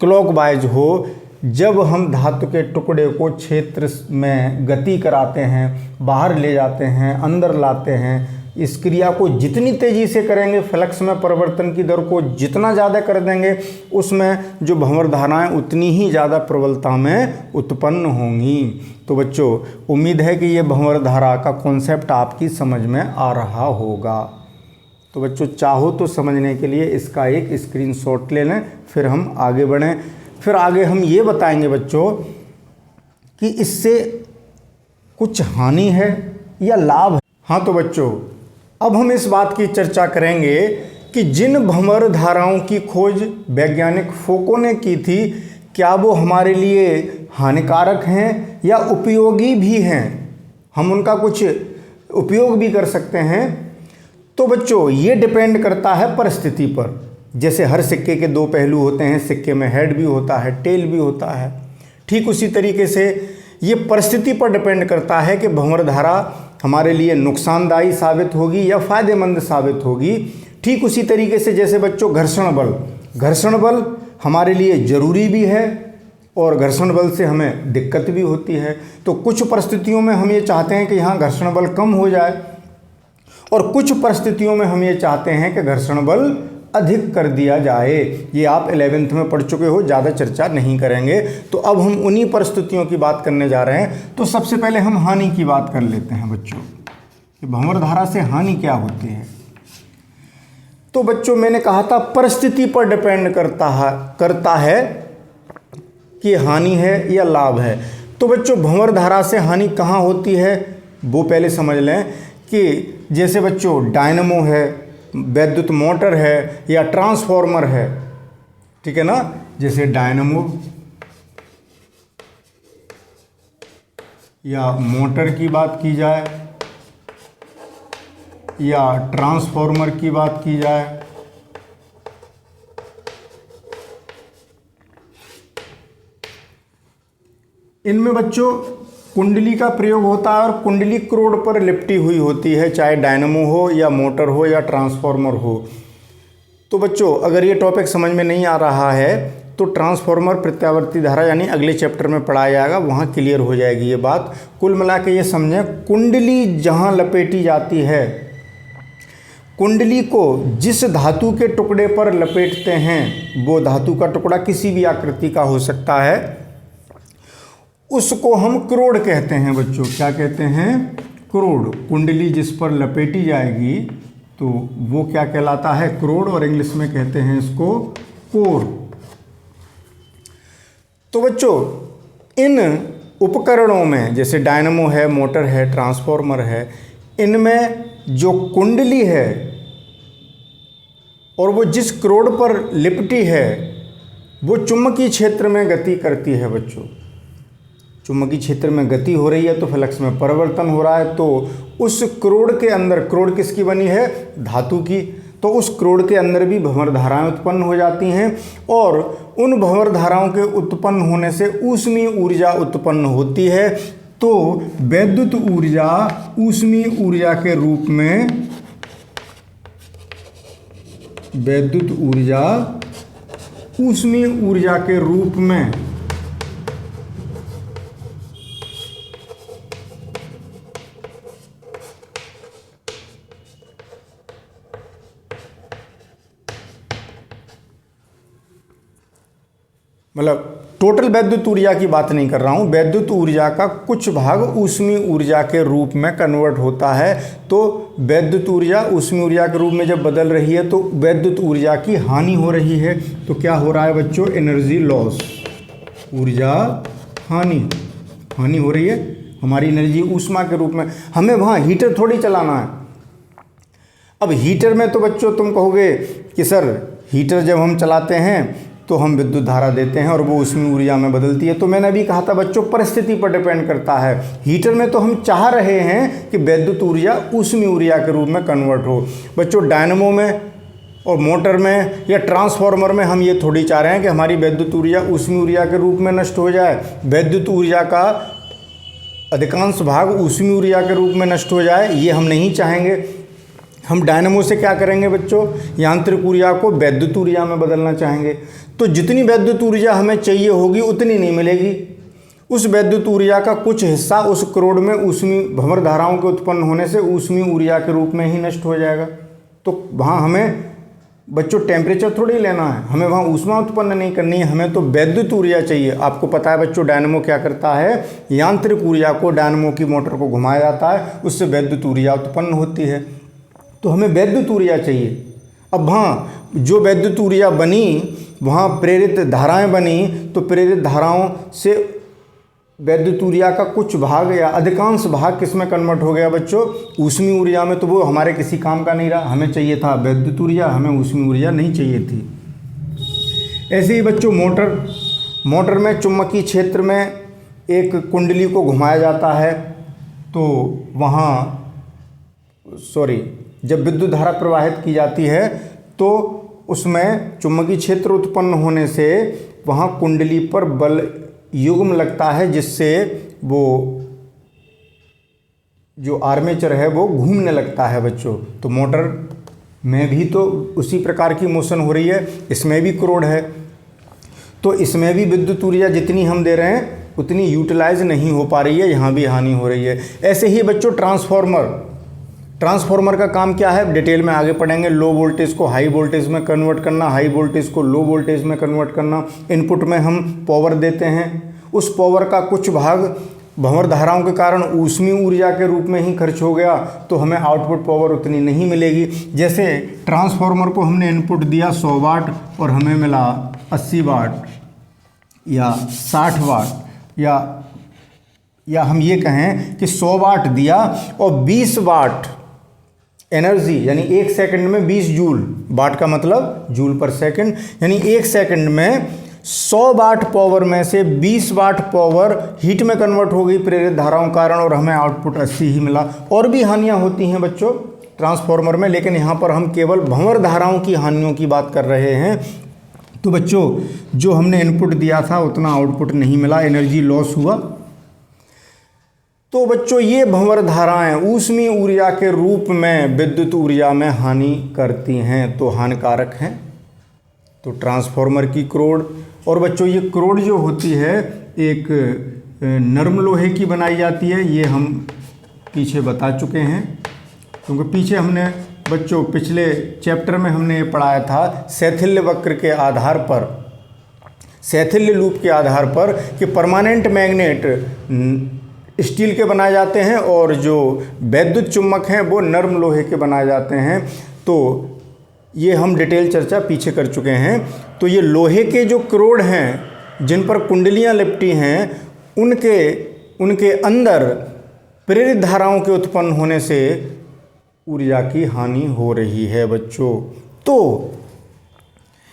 क्लॉकवाइज हो, जब हम धातु के टुकड़े को क्षेत्र में गति कराते हैं, बाहर ले जाते हैं, अंदर लाते हैं, इस क्रिया को जितनी तेज़ी से करेंगे, फ्लक्स में परिवर्तन की दर को जितना ज़्यादा कर देंगे, उसमें जो भंवर धाराएं उतनी ही ज़्यादा प्रबलता में उत्पन्न होंगी। तो बच्चों उम्मीद है कि ये भंवर धारा का कॉन्सेप्ट आपकी समझ में आ रहा होगा। तो बच्चों चाहो तो समझने के लिए इसका एक स्क्रीनशॉट ले लें, फिर हम आगे बढ़ें। फिर आगे हम ये बताएंगे बच्चों कि इससे कुछ हानि है या लाभ है। हाँ तो बच्चों अब हम इस बात की चर्चा करेंगे कि जिन भंवर धाराओं की खोज वैज्ञानिक फोको ने की थी, क्या वो हमारे लिए हानिकारक हैं या उपयोगी भी हैं, हम उनका कुछ उपयोग भी कर सकते हैं। तो बच्चों ये डिपेंड करता है परिस्थिति पर। जैसे हर सिक्के के दो पहलू होते हैं, सिक्के में हेड भी होता है, टेल भी होता है, ठीक उसी तरीके से ये परिस्थिति पर डिपेंड करता है कि भंवर धारा हमारे लिए नुकसानदायी साबित होगी या फ़ायदेमंद साबित होगी। ठीक उसी तरीके से जैसे बच्चों घर्षण बल हमारे लिए ज़रूरी भी है और घर्षण बल से हमें दिक्कत भी होती है। तो कुछ परिस्थितियों में हम ये चाहते हैं कि यहाँ घर्षण बल कम हो जाए, और कुछ परिस्थितियों में हम ये चाहते हैं कि घर्षण बल अधिक कर दिया जाए। ये आप 11th में पढ़ चुके हो, ज़्यादा चर्चा नहीं करेंगे। तो अब हम उन्हीं परिस्थितियों की बात करने जा रहे हैं। तो सबसे पहले हम हानि की बात कर लेते हैं बच्चों कि भंवर धारा से हानि क्या होती है। तो बच्चों मैंने कहा था परिस्थिति पर डिपेंड करता है कि हानि है या लाभ है। तो बच्चों भंवर धारा से हानि कहाँ होती है वो पहले समझ लें कि जैसे बच्चों डायनमो है, वैद्युत मोटर है या ट्रांसफॉर्मर है, ठीक है ना। जैसे डायनमो या मोटर की बात की जाए या ट्रांसफॉर्मर की बात की जाए, इनमें बच्चों कुंडली का प्रयोग होता है और कुंडली क्रोड पर लिपटी हुई होती है, चाहे डायनमो हो या मोटर हो या ट्रांसफॉर्मर हो। तो बच्चों अगर ये टॉपिक समझ में नहीं आ रहा है तो ट्रांसफॉर्मर प्रत्यावर्ती धारा यानी अगले चैप्टर में पढ़ाया जाएगा, वहाँ क्लियर हो जाएगी ये बात। कुल मिला के ये समझें, कुंडली जहाँ लपेटी जाती है, कुंडली को जिस धातु के टुकड़े पर लपेटते हैं, वो धातु का टुकड़ा किसी भी आकृति का हो सकता है, उसको हम क्रोड कहते हैं बच्चों। क्या कहते हैं? क्रोड। कुंडली जिस पर लपेटी जाएगी तो वो क्या कहलाता है? क्रोड, और इंग्लिश में कहते हैं इसको कोर। तो बच्चों इन उपकरणों में जैसे डायनमो है, मोटर है, ट्रांसफॉर्मर है, इनमें जो कुंडली है और वो जिस क्रोड पर लिपटी है वो चुंबकीय क्षेत्र में गति करती है बच्चों। चुंबकीय क्षेत्र में गति हो रही है तो फ्लक्स में परिवर्तन हो रहा है। तो उस क्रोड के अंदर, क्रोड किसकी बनी है? धातु की। तो उस क्रोड के अंदर भी भंवर धाराएं उत्पन्न हो जाती हैं और उन भंवर धाराओं के उत्पन्न होने से ऊष्मीय ऊर्जा उत्पन्न होती है। तो वैद्युत ऊर्जा ऊष्मीय ऊर्जा के रूप में, वैद्युत ऊर्जा ऊष्मीय ऊर्जा के रूप में मतलब टोटल वैद्युत ऊर्जा की बात नहीं कर रहा हूँ, वैद्युत ऊर्जा का कुछ भाग ऊष्मीय ऊर्जा के रूप में कन्वर्ट होता है। तो वैद्युत ऊर्जा ऊष्मीय ऊर्जा के रूप में जब बदल रही है तो वैद्युत ऊर्जा की हानि हो रही है। तो क्या हो रहा है बच्चों, एनर्जी लॉस, ऊर्जा हानि हो रही है। हमारी एनर्जी ऊष्मा के रूप में, हमें वहाँ हीटर थोड़ी चलाना है। अब हीटर में तो बच्चों तुम कहोगे कि सर हीटर जब हम चलाते हैं तो हम विद्युत धारा देते हैं और वो ऊष्मीय ऊर्जा में बदलती है। तो मैंने अभी कहा था बच्चों, परिस्थिति पर डिपेंड करता है। हीटर में तो हम चाह रहे हैं कि वैद्युत ऊर्जा ऊष्मीय ऊर्जा के रूप में कन्वर्ट हो। बच्चों डायनेमो में और मोटर में या ट्रांसफार्मर में हम ये थोड़ी चाह रहे हैं कि हमारी वैद्युत ऊर्जा ऊष्मीय ऊर्जा के रूप में नष्ट हो जाए, वैद्युत ऊर्जा का अधिकांश भाग ऊष्मीय ऊर्जा के रूप में नष्ट हो जाए, ये हम नहीं चाहेंगे। हम डायनेमो से क्या करेंगे बच्चों, यांत्रिक ऊर्जा को वैद्युत ऊर्जा में बदलना चाहेंगे। तो जितनी वैद्युत ऊर्जा हमें चाहिए होगी उतनी नहीं मिलेगी। उस वैद्युत ऊर्जा का कुछ हिस्सा उस क्रोड में ऊष्मीय भंवर धाराओं के उत्पन्न होने से ऊष्मीय ऊर्जा के रूप में ही नष्ट हो जाएगा। तो वहाँ हमें बच्चों टेम्परेचर थोड़ी लेना है, हमें वहाँ ऊष्मा उत्पन्न नहीं करनी है, हमें तो वैद्युत ऊर्जा चाहिए। आपको पता है बच्चों डायनेमो क्या करता है, यांत्रिक ऊर्जा को, डायनेमो की मोटर को घुमाया जाता है, उससे वैद्युत ऊर्जा उत्पन्न होती है। तो हमें वैद्युत ऊर्जा चाहिए। अब वहाँ जो वैद्युत ऊर्जा बनी, वहाँ प्रेरित धाराएं बनी, तो प्रेरित धाराओं से वैद्युत ऊर्जा का कुछ भाग या अधिकांश भाग किस में कन्वर्ट हो गया बच्चों, ऊष्मीय ऊर्जा में। तो वो हमारे किसी काम का नहीं रहा। हमें चाहिए था वैद्युत ऊर्जा, हमें ऊष्मीय ऊर्जा नहीं चाहिए थी। ऐसे ही बच्चों मोटर में चुंबकीय क्षेत्र में एक कुंडली को घुमाया जाता है। तो वहाँ जब विद्युत धारा प्रवाहित की जाती है तो उसमें चुंबकीय क्षेत्र उत्पन्न होने से वहाँ कुंडली पर बल युग्म लगता है, जिससे वो जो आर्मेचर है वो घूमने लगता है बच्चों। तो मोटर में भी तो उसी प्रकार की मोशन हो रही है, इसमें भी क्रोड है। तो इसमें भी विद्युत ऊर्जा जितनी हम दे रहे हैं उतनी यूटिलाइज नहीं हो पा रही है, यहाँ भी हानि हो रही है। ऐसे ही बच्चों ट्रांसफार्मर का काम क्या है, डिटेल में आगे पढ़ेंगे। लो वोल्टेज को हाई वोल्टेज में कन्वर्ट करना, हाई वोल्टेज को लो वोल्टेज में कन्वर्ट करना। इनपुट में हम पावर देते हैं, उस पावर का कुछ भाग भंवर धाराओं के कारण ऊष्मीय ऊर्जा के रूप में ही खर्च हो गया, तो हमें आउटपुट पावर उतनी नहीं मिलेगी। जैसे ट्रांसफार्मर को हमने इनपुट दिया 100 वाट और हमें मिला 80 वाट या 60 वाट, या हम ये कहें कि 100 वाट दिया और 20 वाट एनर्जी, यानी 1 सेकंड में 20 जूल, वाट का मतलब जूल पर सेकंड, यानी 1 सेकंड में 100 वाट पावर में से 20 वाट पावर हीट में कन्वर्ट हो गई प्रेरित धाराओं के कारण, और हमें आउटपुट 80 ही मिला। और भी हानियां होती हैं बच्चों ट्रांसफार्मर में, लेकिन यहाँ पर हम केवल भंवर धाराओं की हानियों की बात कर रहे हैं। तो बच्चों जो हमने इनपुट दिया था उतना आउटपुट नहीं मिला, एनर्जी लॉस हुआ। तो बच्चों ये भंवर धाराएं ऊष्मीय ऊर्जा के रूप में विद्युत ऊर्जा में हानि करती हैं, तो हानिकारक हैं। तो ट्रांसफार्मर की क्रोड, और बच्चों ये क्रोड जो होती है एक नरम लोहे की बनाई जाती है, ये हम पीछे बता चुके हैं। क्योंकि पीछे हमने बच्चों पिछले चैप्टर में हमने ये पढ़ाया था शैथिल्य वक्र के आधार पर, शैथिल्य लूप के आधार पर, कि परमानेंट मैग्नेट स्टील के बनाए जाते हैं और जो वैद्युत चुम्बक हैं वो नरम लोहे के बनाए जाते हैं। तो ये हम डिटेल चर्चा पीछे कर चुके हैं। तो ये लोहे के जो क्रोड हैं जिन पर कुंडलियां लिपटी हैं, उनके अंदर प्रेरित धाराओं के उत्पन्न होने से ऊर्जा की हानि हो रही है बच्चों। तो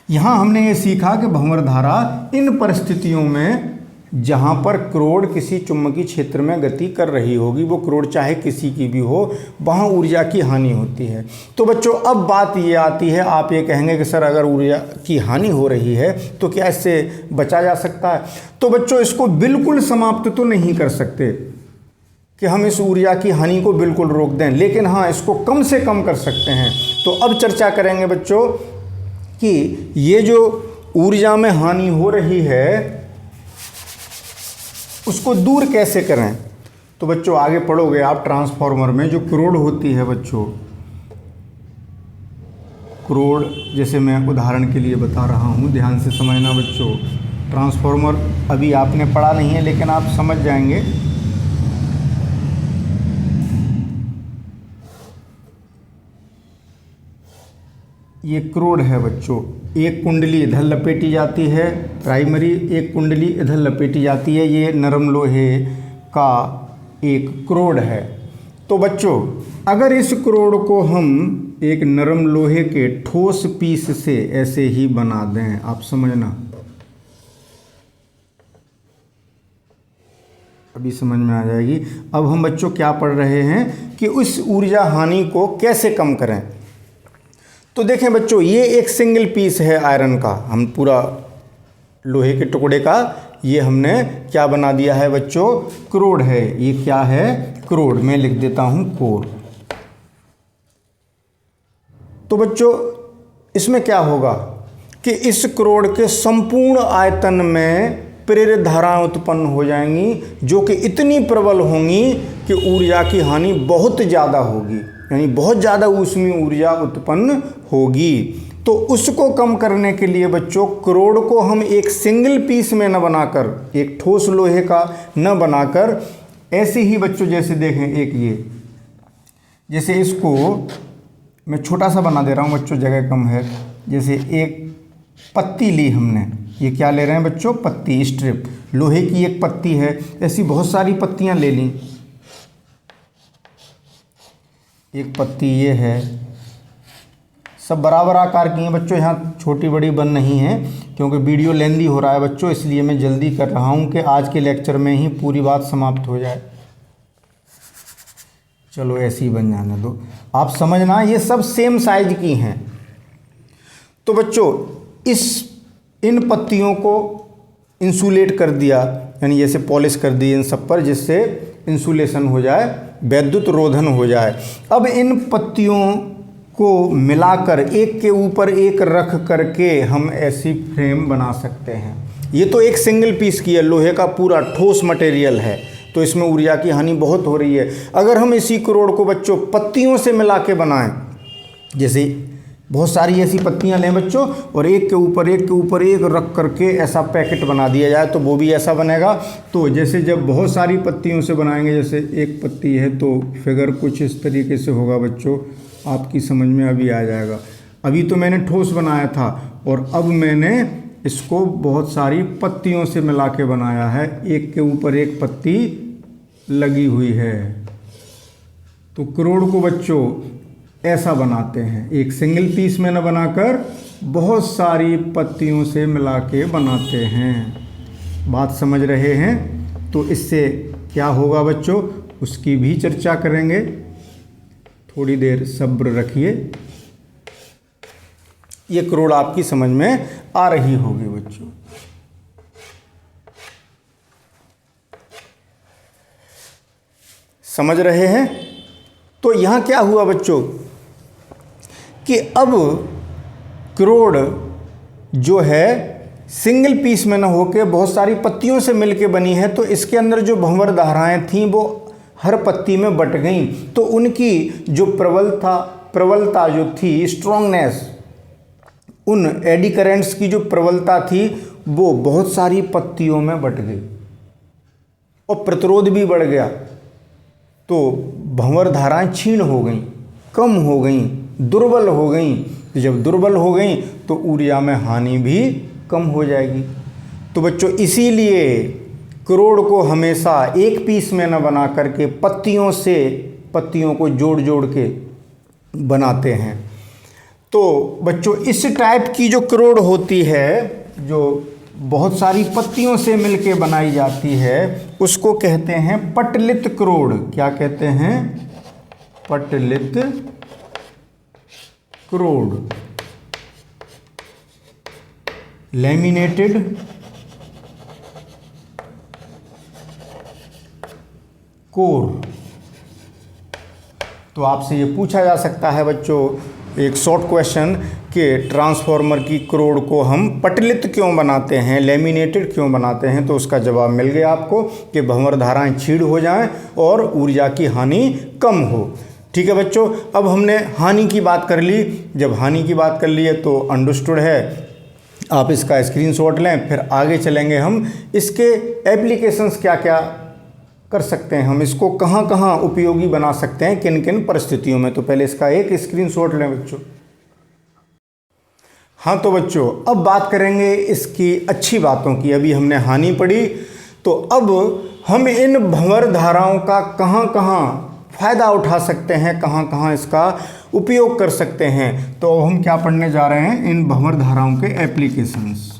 यहाँ हमने ये सीखा कि भंवर धारा इन परिस्थितियों में जहाँ पर क्रोड किसी चुंबकीय क्षेत्र में गति कर रही होगी, वो क्रोड चाहे किसी की भी हो, वहाँ ऊर्जा की हानि होती है। तो बच्चों अब बात ये आती है, आप ये कहेंगे कि सर अगर ऊर्जा की हानि हो रही है तो क्या इससे बचा जा सकता है? तो बच्चों इसको बिल्कुल समाप्त तो नहीं कर सकते कि हम इस ऊर्जा की हानि को बिल्कुल रोक दें, लेकिन हाँ इसको कम से कम कर सकते हैं। तो अब चर्चा करेंगे बच्चों कि ये जो ऊर्जा में हानि हो रही है उसको दूर कैसे करें। तो बच्चों आगे पढ़ोगे आप, ट्रांसफार्मर में जो क्रोड होती है बच्चों, क्रोड जैसे मैं उदाहरण के लिए बता रहा हूँ, ध्यान से समझना बच्चों। ट्रांसफार्मर अभी आपने पढ़ा नहीं है लेकिन आप समझ जाएंगे। ये क्रोड है बच्चों, एक कुंडली इधर लपेटी जाती है प्राइमरी, एक कुंडली इधर लपेटी जाती है, ये नरम लोहे का एक क्रोड है। तो बच्चों अगर इस क्रोड को हम एक नरम लोहे के ठोस पीस से ऐसे ही बना दें, आप समझना, अभी समझ में आ जाएगी। अब हम बच्चों क्या पढ़ रहे हैं कि उस ऊर्जा हानि को कैसे कम करें। तो देखें बच्चों, ये एक सिंगल पीस है आयरन का, हम पूरा लोहे के टुकड़े का ये हमने क्या बना दिया है बच्चों, क्रोड है। ये क्या है, क्रोड। मैं लिख देता हूं कोर। तो बच्चों इसमें क्या होगा कि इस क्रोड के संपूर्ण आयतन में प्रेरित धाराएं उत्पन्न हो जाएंगी जो कि इतनी प्रबल होंगी कि ऊर्जा की हानि बहुत ज़्यादा होगी, यानी बहुत ज़्यादा ऊष्मीय ऊर्जा उत्पन्न होगी। तो उसको कम करने के लिए बच्चों क्रोड को हम एक सिंगल पीस में न बनाकर, एक ठोस लोहे का न बनाकर, ऐसे ही बच्चों जैसे देखें एक ये, जैसे इसको मैं छोटा सा बना दे रहा हूँ बच्चों, जगह कम है। जैसे एक पत्ती ली हमने, ये क्या ले रहे हैं बच्चों, पत्ती, स्ट्रिप, लोहे की एक पत्ती है, ऐसी बहुत सारी पत्तियाँ ले ली। एक पत्ती ये है, सब बराबर आकार की हैं बच्चों, यहाँ छोटी बड़ी बन नहीं है क्योंकि वीडियो लेंदी हो रहा है बच्चों, इसलिए मैं जल्दी कर रहा हूँ कि आज के लेक्चर में ही पूरी बात समाप्त हो जाए। चलो ऐसे ही बन जाने दो, आप समझना, ये सब सेम साइज की हैं। तो बच्चों इन पत्तियों को इंसुलेट कर दिया, यानी जैसे पॉलिश कर दी इन सब पर, जिससे इंसुलेशन हो जाए, वैद्युत रोधन हो जाए। अब इन पत्तियों को मिलाकर एक के ऊपर एक रख करके हम ऐसी फ्रेम बना सकते हैं। ये तो एक सिंगल पीस की है, लोहे का पूरा ठोस मटेरियल है, तो इसमें ऊर्जा की हानि बहुत हो रही है। अगर हम इसी क्रोड को बच्चों पत्तियों से मिला के बनाएं, जैसे बहुत सारी ऐसी पत्तियां लें बच्चों और एक के ऊपर एक रख करके ऐसा पैकेट बना दिया जाए तो वो भी ऐसा बनेगा। तो जैसे जब बहुत सारी पत्तियों से बनाएंगे, जैसे एक पत्ती है तो फिगर कुछ इस तरीके से होगा बच्चों, आपकी समझ में अभी आ जाएगा। अभी तो मैंने ठोस बनाया था और अब मैंने इसको बहुत सारी पत्तियों से मिला के बनाया है, एक के ऊपर एक पत्ती लगी हुई है। तो क्रोड को बच्चों ऐसा बनाते हैं, एक सिंगल पीस में न बनाकर बहुत सारी पत्तियों से मिला के बनाते हैं। बात समझ रहे हैं? तो इससे क्या होगा बच्चों, उसकी भी चर्चा करेंगे। थोड़ी देर सब्र रखिए, ये क्रोड आपकी समझ में आ रही होगी बच्चों। समझ रहे हैं? तो यहाँ क्या हुआ बच्चों कि अब क्रोड जो है सिंगल पीस में न होकर बहुत सारी पत्तियों से मिलके बनी है, तो इसके अंदर जो भंवर धाराएं थीं वो हर पत्ती में बट गईं। तो उनकी जो प्रबलता जो थी, स्ट्रॉन्गनेस, उन एडी करेंट्स की जो प्रबलता थी वो बहुत सारी पत्तियों में बट गई और प्रतिरोध भी बढ़ गया। तो भंवर धाराएं क्षीण हो गईं, कम हो गईं, दुर्बल हो गईं। तो जब दुर्बल हो गईं तो ऊर्जा में हानि भी कम हो जाएगी। तो बच्चों इसीलिए क्रोड को हमेशा एक पीस में न बना करके पत्तियों को जोड़ जोड़ के बनाते हैं। तो बच्चों इस टाइप की जो क्रोड होती है, जो बहुत सारी पत्तियों से मिलके बनाई जाती है, उसको कहते हैं पटलित क्रोड। क्या कहते हैं? पटलित क्रोड, लैमिनेटेड कोर। तो आपसे ये पूछा जा सकता है बच्चों, एक शॉर्ट क्वेश्चन, कि ट्रांसफार्मर की करोड़ को हम पटलित क्यों बनाते हैं, लेमिनेटेड क्यों बनाते हैं, तो उसका जवाब मिल गया आपको कि भंवर धाराएं क्षीण हो जाएं और ऊर्जा की हानि कम हो। ठीक है बच्चों, अब हमने हानि की बात कर ली। जब हानि की बात कर ली है तो अंडरस्टूड है, आप इसका स्क्रीनशॉट लें। फिर आगे चलेंगे हम, इसके एप्लीकेशंस क्या क्या कर सकते हैं, हम इसको कहाँ कहाँ उपयोगी बना सकते हैं, किन किन परिस्थितियों में। तो पहले इसका एक स्क्रीनशॉट लें बच्चों। हाँ तो बच्चों, अब बात करेंगे इसकी अच्छी बातों की। अभी हमने हानि पढ़ी, तो अब हम इन भंवर धाराओं का कहाँ कहाँ फ़ायदा उठा सकते हैं, कहाँ कहाँ इसका उपयोग कर सकते हैं। तो अब हम क्या पढ़ने जा रहे हैं, इन भंवर धाराओं के एप्लीकेशंस।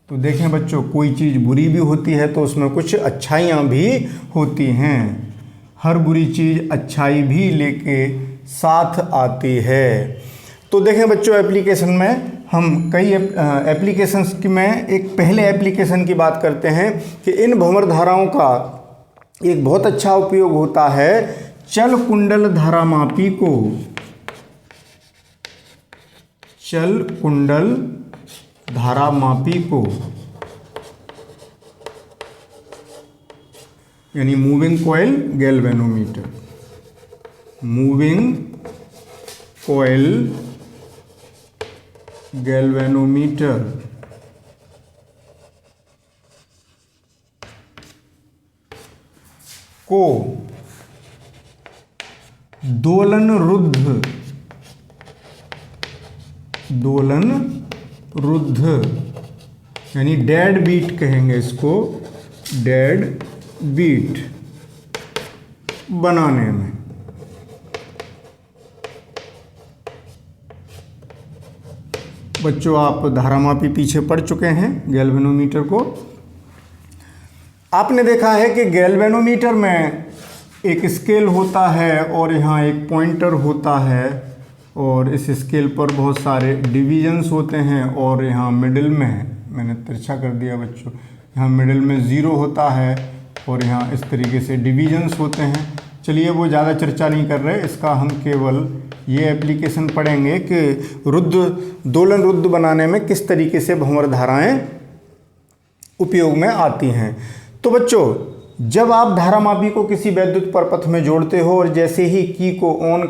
तो देखें बच्चों, कोई चीज़ बुरी भी होती है तो उसमें कुछ अच्छाइयाँ भी होती हैं। हर बुरी चीज़ अच्छाई भी लेके साथ आती है। तो देखें बच्चों, एप्लीकेशन में हम कई एप्लीकेशंस की में एक पहले एप्लीकेशन की बात करते हैं कि इन भंवर धाराओं का एक बहुत अच्छा उपयोग होता है चल कुंडल धारामापी को, चल कुंडल धारामापी को, यानी moving coil galvanometer, moving coil galvanometer को दोलन रुद्ध यानी डेड बीट कहेंगे इसको, डेड बीट बनाने में बच्चों, आप धारामापी पीछे पढ़ चुके हैं गैल्वेनोमीटर को। आपने देखा है कि गैल्वेनोमीटर में एक स्केल होता है और यहाँ एक पॉइंटर होता है और इस स्केल पर बहुत सारे डिवीजन्स होते हैं और यहाँ मिडिल में, मैंने तिरछा कर दिया बच्चों, यहाँ मिडिल में 0 होता है और यहाँ इस तरीके से डिवीजन्स होते हैं। चलिए वो ज़्यादा चर्चा नहीं कर रहे, इसका हम केवल ये एप्लीकेशन पढ़ेंगे कि दोलन रुद्ध बनाने में किस तरीके से भंवर धाराएं उपयोग में आती हैं। तो बच्चों, जब आप धारामापी को किसी वैद्युत परपथ में जोड़ते हो और जैसे ही की को ऑन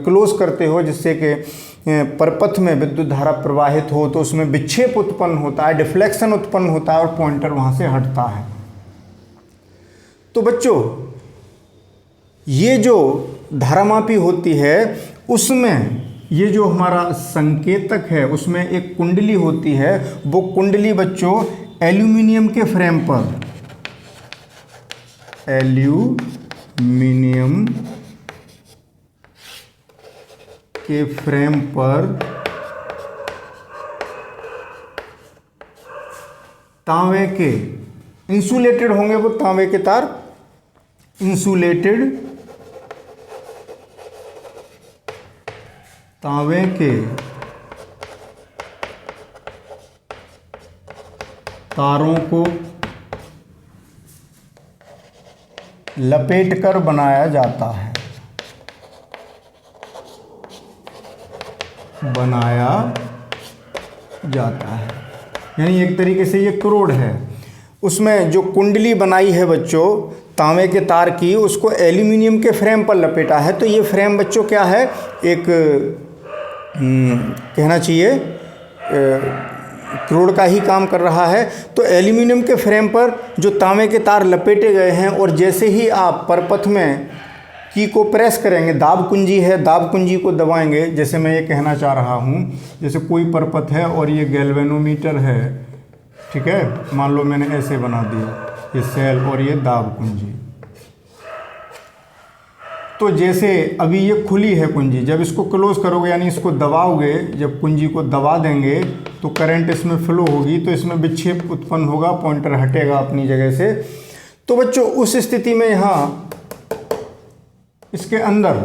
क्लोज करते हो जिससे कि परपथ में विद्युत धारा प्रवाहित हो, तो उसमें विक्षेप उत्पन्न होता है, डिफ्लेक्शन उत्पन्न होता है और पॉइंटर वहाँ से हटता है। तो बच्चों, ये जो धारामापी होती है उसमें ये जो हमारा संकेतक है उसमें एक कुंडली होती है। वो कुंडली बच्चों एल्यूमिनियम के फ्रेम पर, एल्यूमिनियम के फ्रेम पर तांबे के इंसुलेटेड होंगे, वो तांबे के तार इंसुलेटेड तांबे के तारों को लपेटकर बनाया जाता है, यानी एक तरीके से ये करोड़ है। उसमें जो कुंडली बनाई है बच्चों तांबे के तार की, उसको एल्यूमिनियम के फ्रेम पर लपेटा है। तो ये फ्रेम बच्चों क्या है, एक कहना चाहिए करोड़ का ही काम कर रहा है। तो एल्यूमिनियम के फ्रेम पर जो तांबे के तार लपेटे गए हैं और जैसे ही आप परपथ में की को प्रेस करेंगे, दाब कुंजी है, दाब कुंजी को दबाएंगे, जैसे मैं ये कहना चाह रहा हूँ, जैसे कोई परपथ है और ये गैल्वेनोमीटर है, ठीक है, मान लो मैंने ऐसे बना दिया ये सेल और ये दाब कुंजी। तो जैसे अभी ये खुली है कुंजी, जब इसको क्लोज करोगे यानी इसको दबाओगे, जब कुंजी को दबा देंगे तो करंट इसमें फ्लो होगी, तो इसमें विक्षेप उत्पन्न होगा, पॉइंटर हटेगा अपनी जगह से। तो बच्चों उस स्थिति में यहाँ इसके अंदर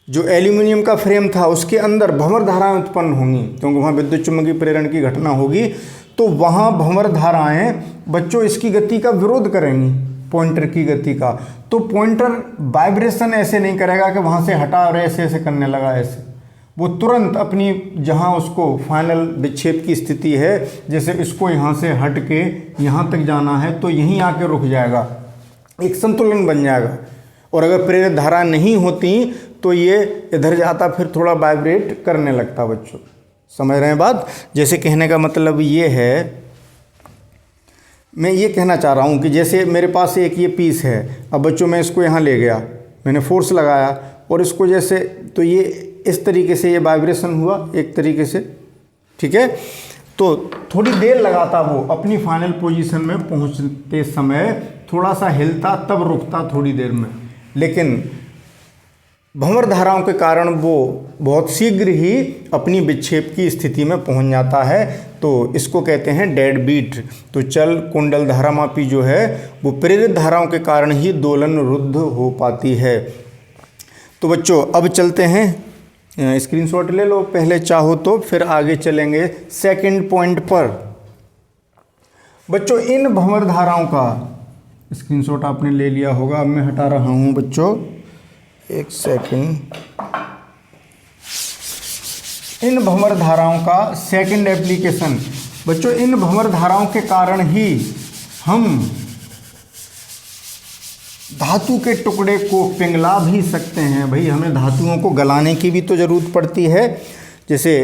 जो एल्यूमिनियम का फ्रेम था उसके अंदर भंवर धाराएं उत्पन्न होंगी, क्योंकि वहाँ विद्युत चुम्बकीय प्रेरण की घटना होगी। तो वहाँ भंवर धाराएं बच्चों इसकी गति का विरोध करेंगी, पॉइंटर की गति का। तो पॉइंटर वाइब्रेशन ऐसे नहीं करेगा कि वहाँ से हटा और ऐसे ऐसे करने लगा, ऐसे वो तुरंत अपनी जहाँ उसको फाइनल विक्षेप की स्थिति है, जैसे इसको यहाँ से हट के यहाँ तक जाना है तो यहीं आके रुक जाएगा, एक संतुलन बन जाएगा। और अगर प्रेरित धारा नहीं होती तो ये इधर जाता फिर थोड़ा वाइब्रेट करने लगता। बच्चों समझ रहे हैं बात? जैसे कहने का मतलब ये है, मैं ये कहना चाह रहा हूँ कि जैसे मेरे पास एक ये पीस है, अब बच्चों मैं इसको यहाँ ले गया, मैंने फोर्स लगाया और इसको जैसे, तो ये इस तरीके से ये वाइब्रेशन हुआ एक तरीके से, ठीक है। तो थोड़ी देर लगाता वो अपनी फाइनल पोजीशन में पहुँचते समय, थोड़ा सा हिलता तब रुकता थोड़ी देर में, लेकिन भंवर धाराओं के कारण वो बहुत शीघ्र ही अपनी विक्षेप की स्थिति में पहुंच जाता है। तो इसको कहते हैं डेड बीट। तो चल कुंडल धारामापी जो है वो प्रेरित धाराओं के कारण ही दोलन रुद्ध हो पाती है। तो बच्चों अब चलते हैं, स्क्रीनशॉट ले लो पहले चाहो तो, फिर आगे चलेंगे सेकंड पॉइंट पर। बच्चों इन भंवर धाराओं का स्क्रीनशॉट आपने ले लिया होगा, अब मैं हटा रहा हूँ बच्चों, एक सेकंड। इन भंवर धाराओं का सेकंड एप्लीकेशन। बच्चों इन भंवर धाराओं के कारण ही हम धातु के टुकड़े को पिघला भी सकते हैं। भाई हमें धातुओं को गलाने की भी तो ज़रूरत पड़ती है। जैसे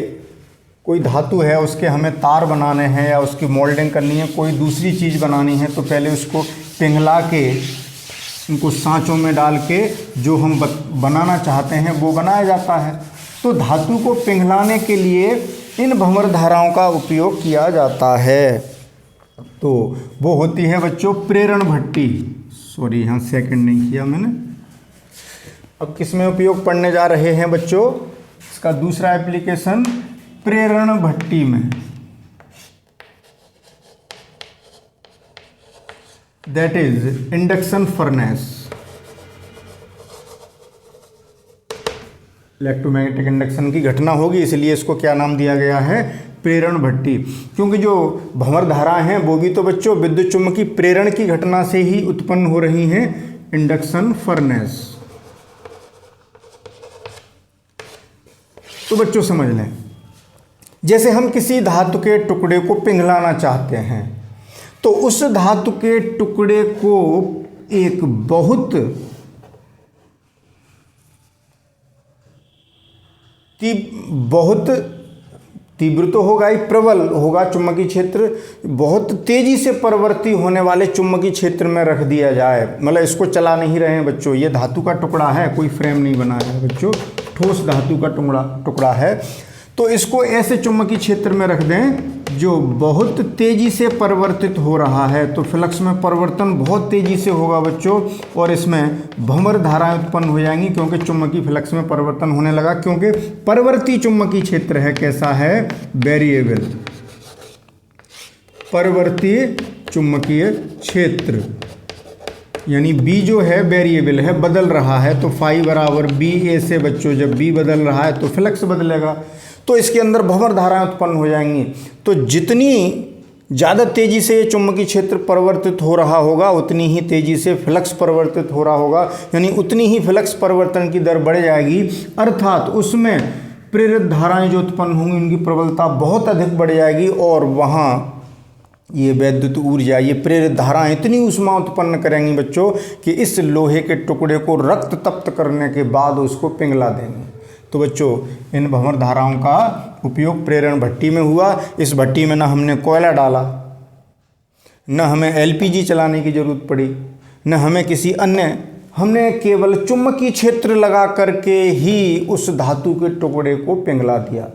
कोई धातु है, उसके हमें तार बनाने हैं या उसकी मोल्डिंग करनी है, कोई दूसरी चीज़ बनानी है, तो पहले उसको पिघला के उनको सांचों में डाल के जो हम बनाना चाहते हैं वो बनाया जाता है। तो धातु को पिघलाने के लिए इन भंवर धाराओं का उपयोग किया जाता है। तो वो होती है बच्चों प्रेरण भट्टी। सॉरी यहाँ सेकंड नहीं किया मैंने। अब किस में उपयोग पढ़ने जा रहे हैं बच्चों? इसका दूसरा एप्लीकेशन प्रेरण भट्टी में, that is induction furnace. Electromagnetic induction की घटना होगी, इसलिए इसको क्या नाम दिया गया है? प्रेरण भट्टी। क्योंकि जो भंवर धाराएं हैं वो भी तो बच्चों विद्युत चुम्बकीय प्रेरण की घटना से ही उत्पन्न हो रही हैं, इंडक्शन फर्नेस। तो बच्चों समझ लें, जैसे हम किसी धातु के टुकड़े को पिघलाना चाहते हैं तो उस धातु के टुकड़े को एक बहुत तीव्र तो होगा ही, प्रबल होगा चुंबकीय क्षेत्र, बहुत तेजी से परिवर्ती होने वाले चुंबकीय क्षेत्र में रख दिया जाए। मतलब इसको चला नहीं रहे हैं बच्चों, ये धातु का टुकड़ा है, कोई फ्रेम नहीं बनाया है बच्चों, ठोस धातु का टुकड़ा है। तो इसको ऐसे चुंबकीय क्षेत्र में रख दें जो बहुत तेजी से परिवर्तित हो रहा है, तो फ्लक्स में परिवर्तन बहुत तेजी से होगा बच्चों, और इसमें भंवर धाराएं उत्पन्न हो जाएंगी क्योंकि चुंबकीय फ्लक्स में परिवर्तन होने लगा। क्योंकि परिवर्ती चुंबकीय क्षेत्र है, कैसा है? वेरिएबल परिवर्ती चुंबकीय क्षेत्र, यानी B जो है वेरिएबल है, बदल रहा है। तो फाई बराबर BA से बच्चों जब B बदल रहा है तो फ्लक्स बदलेगा, तो इसके अंदर भंवर धाराएं उत्पन्न हो जाएंगी। तो जितनी ज़्यादा तेज़ी से ये चुंबकीय क्षेत्र परिवर्तित हो रहा होगा उतनी ही तेज़ी से फ्लक्स परिवर्तित हो रहा होगा, यानी उतनी ही फ्लक्स परिवर्तन की दर बढ़ जाएगी। अर्थात उसमें प्रेरित धाराएं जो उत्पन्न होंगी उनकी प्रबलता बहुत अधिक बढ़ जाएगी, और वहाँ ये वैद्युत ऊर्जा, ये प्रेरित धाराएं इतनी ऊष्मा उत्पन्न करेंगी बच्चों कि इस लोहे के टुकड़े को रक्त तप्त करने के बाद उसको पिघला देंगे। तो बच्चों इन भंवर धाराओं का उपयोग प्रेरण भट्टी में हुआ। इस भट्टी में ना हमने कोयला डाला, न हमें LPG चलाने की ज़रूरत पड़ी, न हमें किसी अन्य, हमने केवल चुंबकीय क्षेत्र लगा करके ही उस धातु के टुकड़े को पिघला दिया।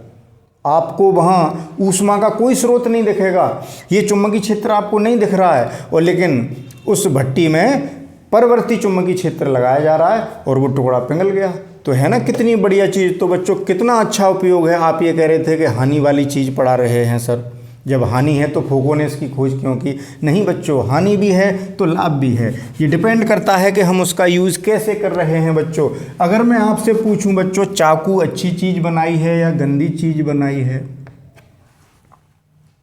आपको वहाँ ऊष्मा का कोई स्रोत नहीं दिखेगा, ये चुंबकीय क्षेत्र आपको नहीं दिख रहा है, और लेकिन उस भट्टी में परिवर्ती चुंबकीय क्षेत्र लगाया जा रहा है और वो टुकड़ा पिघल गया। तो है ना कितनी बढ़िया चीज़। तो बच्चों कितना अच्छा उपयोग है। आप ये कह रहे थे कि हानि वाली चीज़ पढ़ा रहे हैं सर, जब हानि है तो फोको ने इसकी खोज क्यों की? नहीं बच्चों, हानि भी है तो लाभ भी है, ये डिपेंड करता है कि हम उसका यूज़ कैसे कर रहे हैं बच्चों। अगर मैं आपसे पूछूं बच्चों, चाकू अच्छी चीज़ बनाई है या गंदी चीज़ बनाई है,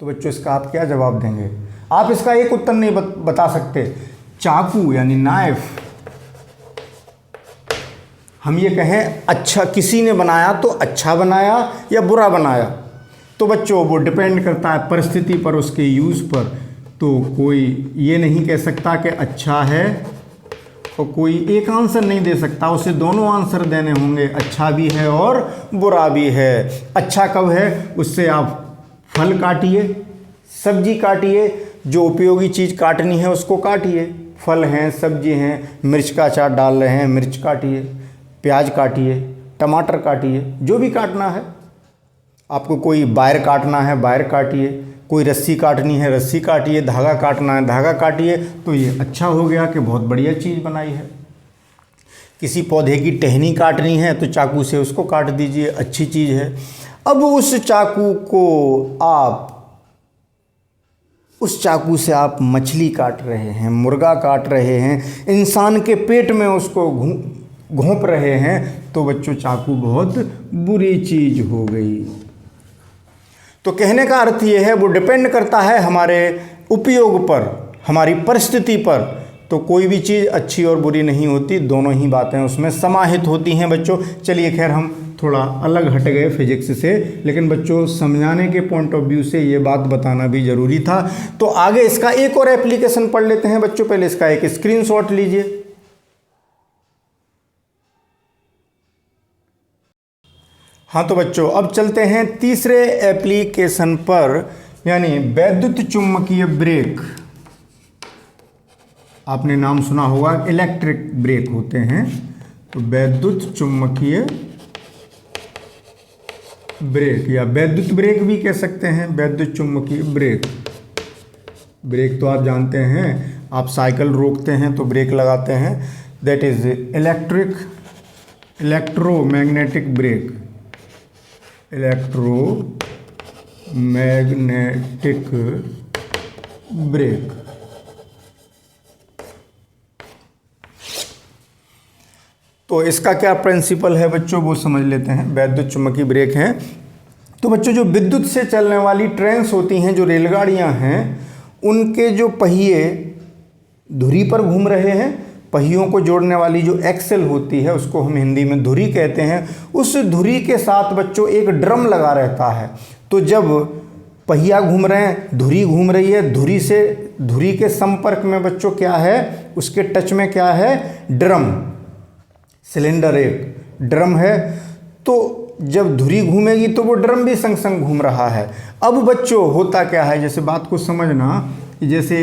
तो बच्चों इसका आप क्या जवाब देंगे? आप इसका एक उत्तर नहीं बता सकते। चाकू यानी नाइफ हम ये कहें अच्छा किसी ने बनाया तो अच्छा बनाया या बुरा बनाया, तो बच्चों वो डिपेंड करता है परिस्थिति पर, उसके यूज़ पर। तो कोई ये नहीं कह सकता कि अच्छा है और कोई एक आंसर नहीं दे सकता, उसे दोनों आंसर देने होंगे, अच्छा भी है और बुरा भी है। अच्छा कब है, उससे आप फल काटिए, सब्जी काटिए, जो उपयोगी चीज़ काटनी है उसको काटिए। फल हैं, सब्जी हैं, मिर्च का अचार डाल रहे हैं, मिर्च काटिए, प्याज काटिए, टमाटर काटिए, जो भी काटना है आपको। कोई वायर काटना है वायर काटिए, कोई रस्सी काटनी है रस्सी काटिए, धागा काटना है धागा काटिए। तो ये अच्छा हो गया कि बहुत बढ़िया चीज़ बनाई है। किसी पौधे की टहनी काटनी है तो चाकू से उसको काट दीजिए, अच्छी चीज़ है। अब उस चाकू से आप मछली काट रहे हैं, मुर्गा काट रहे हैं, इंसान के पेट में उसको घोंप रहे हैं, तो बच्चों चाकू बहुत बुरी चीज़ हो गई। तो कहने का अर्थ ये है वो डिपेंड करता है हमारे उपयोग पर, हमारी परिस्थिति पर। तो कोई भी चीज़ अच्छी और बुरी नहीं होती, दोनों ही बातें उसमें समाहित होती हैं बच्चों। चलिए खैर हम थोड़ा अलग हट गए फिजिक्स से, लेकिन बच्चों समझाने के पॉइंट ऑफ व्यू से ये बात बताना भी ज़रूरी था। तो आगे इसका एक और एप्लीकेशन पढ़ लेते हैं बच्चों। पहले इसका एक स्क्रीनशॉट लीजिए। हाँ तो बच्चों अब चलते हैं तीसरे एप्लीकेशन पर, यानी वैद्युत चुम्बकीय ब्रेक। आपने नाम सुना होगा, इलेक्ट्रिक ब्रेक होते हैं, तो वैद्युत चुम्बकीय ब्रेक या वैद्युत ब्रेक भी कह सकते हैं। वैद्युत चुम्बकीय ब्रेक, ब्रेक तो आप जानते हैं, आप साइकिल रोकते हैं तो ब्रेक लगाते हैं, that is electromagnetic brake. Electromagnetic brake. तो इसका क्या प्रिंसिपल है बच्चों वो समझ लेते हैं। वैद्युत चुम्बकीय ब्रेक हैं तो बच्चों जो विद्युत से चलने वाली ट्रेन्स होती हैं, जो रेलगाड़ियां हैं, उनके जो पहिए धुरी पर घूम रहे हैं, पहियों को जोड़ने वाली जो एक्सेल होती है उसको हम हिंदी में धुरी कहते हैं। उस धुरी के साथ बच्चों एक ड्रम लगा रहता है। तो जब पहिया घूम रहे हैं, धुरी घूम रही है, धुरी के संपर्क में बच्चों क्या है, उसके टच में क्या है, ड्रम, सिलेंडर एक ड्रम है। तो जब धुरी घूमेगी तो वो ड्रम भी संग संग घूम रहा है। अब बच्चों होता क्या है, जैसे बात को समझना, जैसे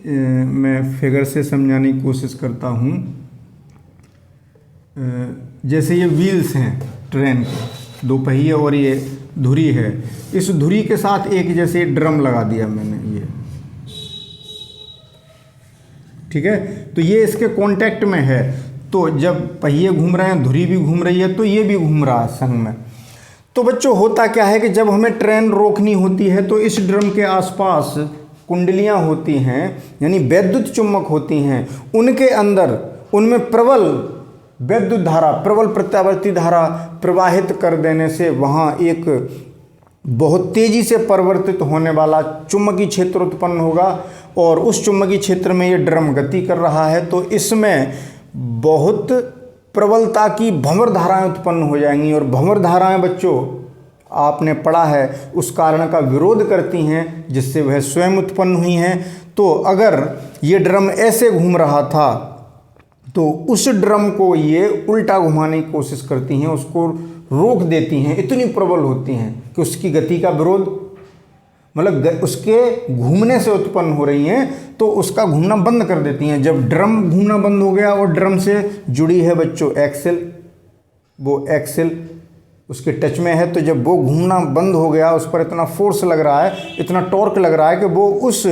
मैं फिगर से समझाने की कोशिश करता हूँ। जैसे ये व्हील्स हैं ट्रेन के, दो पहिए और ये धुरी है, इस धुरी के साथ एक जैसे ड्रम लगा दिया मैंने, ये ठीक है। तो ये इसके कांटेक्ट में है, तो जब पहिए घूम रहे हैं, धुरी भी घूम रही है, तो ये भी घूम रहा है संग में। तो बच्चों होता क्या है कि जब हमें ट्रेन रोकनी होती है तो इस ड्रम के आसपास कुंडलियां होती हैं, यानी वैद्युत चुम्बक होती हैं, उनके अंदर उनमें प्रबल वैद्युत धारा, प्रबल प्रत्यावर्ती धारा प्रवाहित कर देने से वहाँ एक बहुत तेज़ी से परिवर्तित होने वाला चुम्बकीय क्षेत्र उत्पन्न होगा, और उस चुम्बकीय क्षेत्र में ये ड्रम गति कर रहा है, तो इसमें बहुत प्रबलता की भंवर धाराएं उत्पन्न हो जाएंगी। और भंवर धाराएं बच्चों आपने पढ़ा है उस कारण का विरोध करती हैं जिससे वह स्वयं उत्पन्न हुई हैं। तो अगर ये ड्रम ऐसे घूम रहा था तो उस ड्रम को ये उल्टा घुमाने की कोशिश करती हैं, उसको रोक देती हैं, इतनी प्रबल होती हैं कि उसकी गति का विरोध, मतलब उसके घूमने से उत्पन्न हो रही हैं, तो उसका घूमना बंद कर देती हैं। जब ड्रम घूमना बंद हो गया और ड्रम से जुड़ी है बच्चों एक्सेल, वो एक्सेल उसके टच में है, तो जब वो घूमना बंद हो गया, उस पर इतना फोर्स लग रहा है, इतना टॉर्क लग रहा है कि वो उस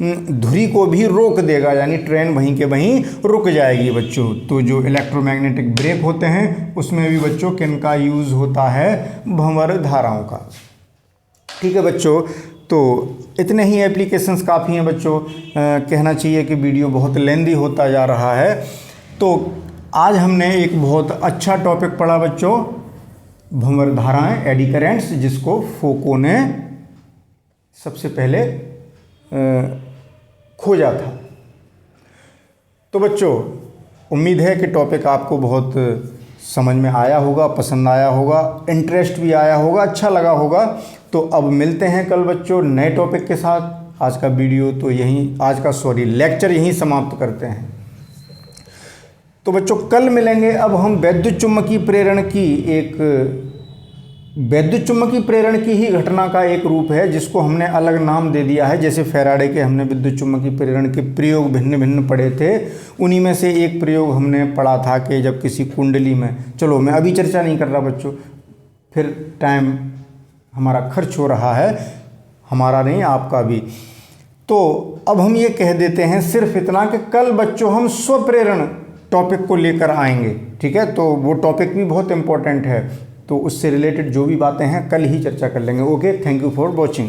धुरी को भी रोक देगा, यानी ट्रेन वहीं के वहीं रुक जाएगी बच्चों। तो जो इलेक्ट्रोमैग्नेटिक ब्रेक होते हैं उसमें भी बच्चों किन का यूज़ होता है, भंवर धाराओं का। ठीक है बच्चों, तो इतने ही एप्लीकेशंस काफ़ी हैं बच्चों। कहना चाहिए कि वीडियो बहुत लेंदी होता जा रहा है। तो आज हमने एक बहुत अच्छा टॉपिक पढ़ा बच्चों, भंवर धाराएं, एडी करेंट्स, जिसको फोको ने सबसे पहले खोजा था। तो बच्चों, उम्मीद है कि टॉपिक आपको बहुत समझ में आया होगा, पसंद आया होगा, इंटरेस्ट भी आया होगा, अच्छा लगा होगा। तो अब मिलते हैं कल बच्चों नए टॉपिक के साथ। आज का वीडियो तो लेक्चर यहीं समाप्त करते हैं। तो बच्चों कल मिलेंगे। अब हम वैद्युत चुम्बकीय प्रेरण की ही घटना का एक रूप है जिसको हमने अलग नाम दे दिया है। जैसे फैराडे के हमने विद्युत चुम्बकीय प्रेरण के प्रयोग भिन्न भिन्न पढ़े थे, उन्हीं में से एक प्रयोग हमने पढ़ा था कि जब किसी कुंडली में, चलो मैं अभी चर्चा नहीं कर रहा बच्चों, फिर टाइम हमारा खर्च हो रहा है, हमारा नहीं आपका भी। तो अब हम ये कह देते हैं सिर्फ इतना कि कल बच्चों हम स्वप्रेरण टॉपिक को लेकर आएंगे, ठीक है। तो वो टॉपिक भी बहुत इम्पोर्टेंट है, तो उससे रिलेटेड जो भी बातें हैं कल ही चर्चा कर लेंगे। Okay, thank you for watching.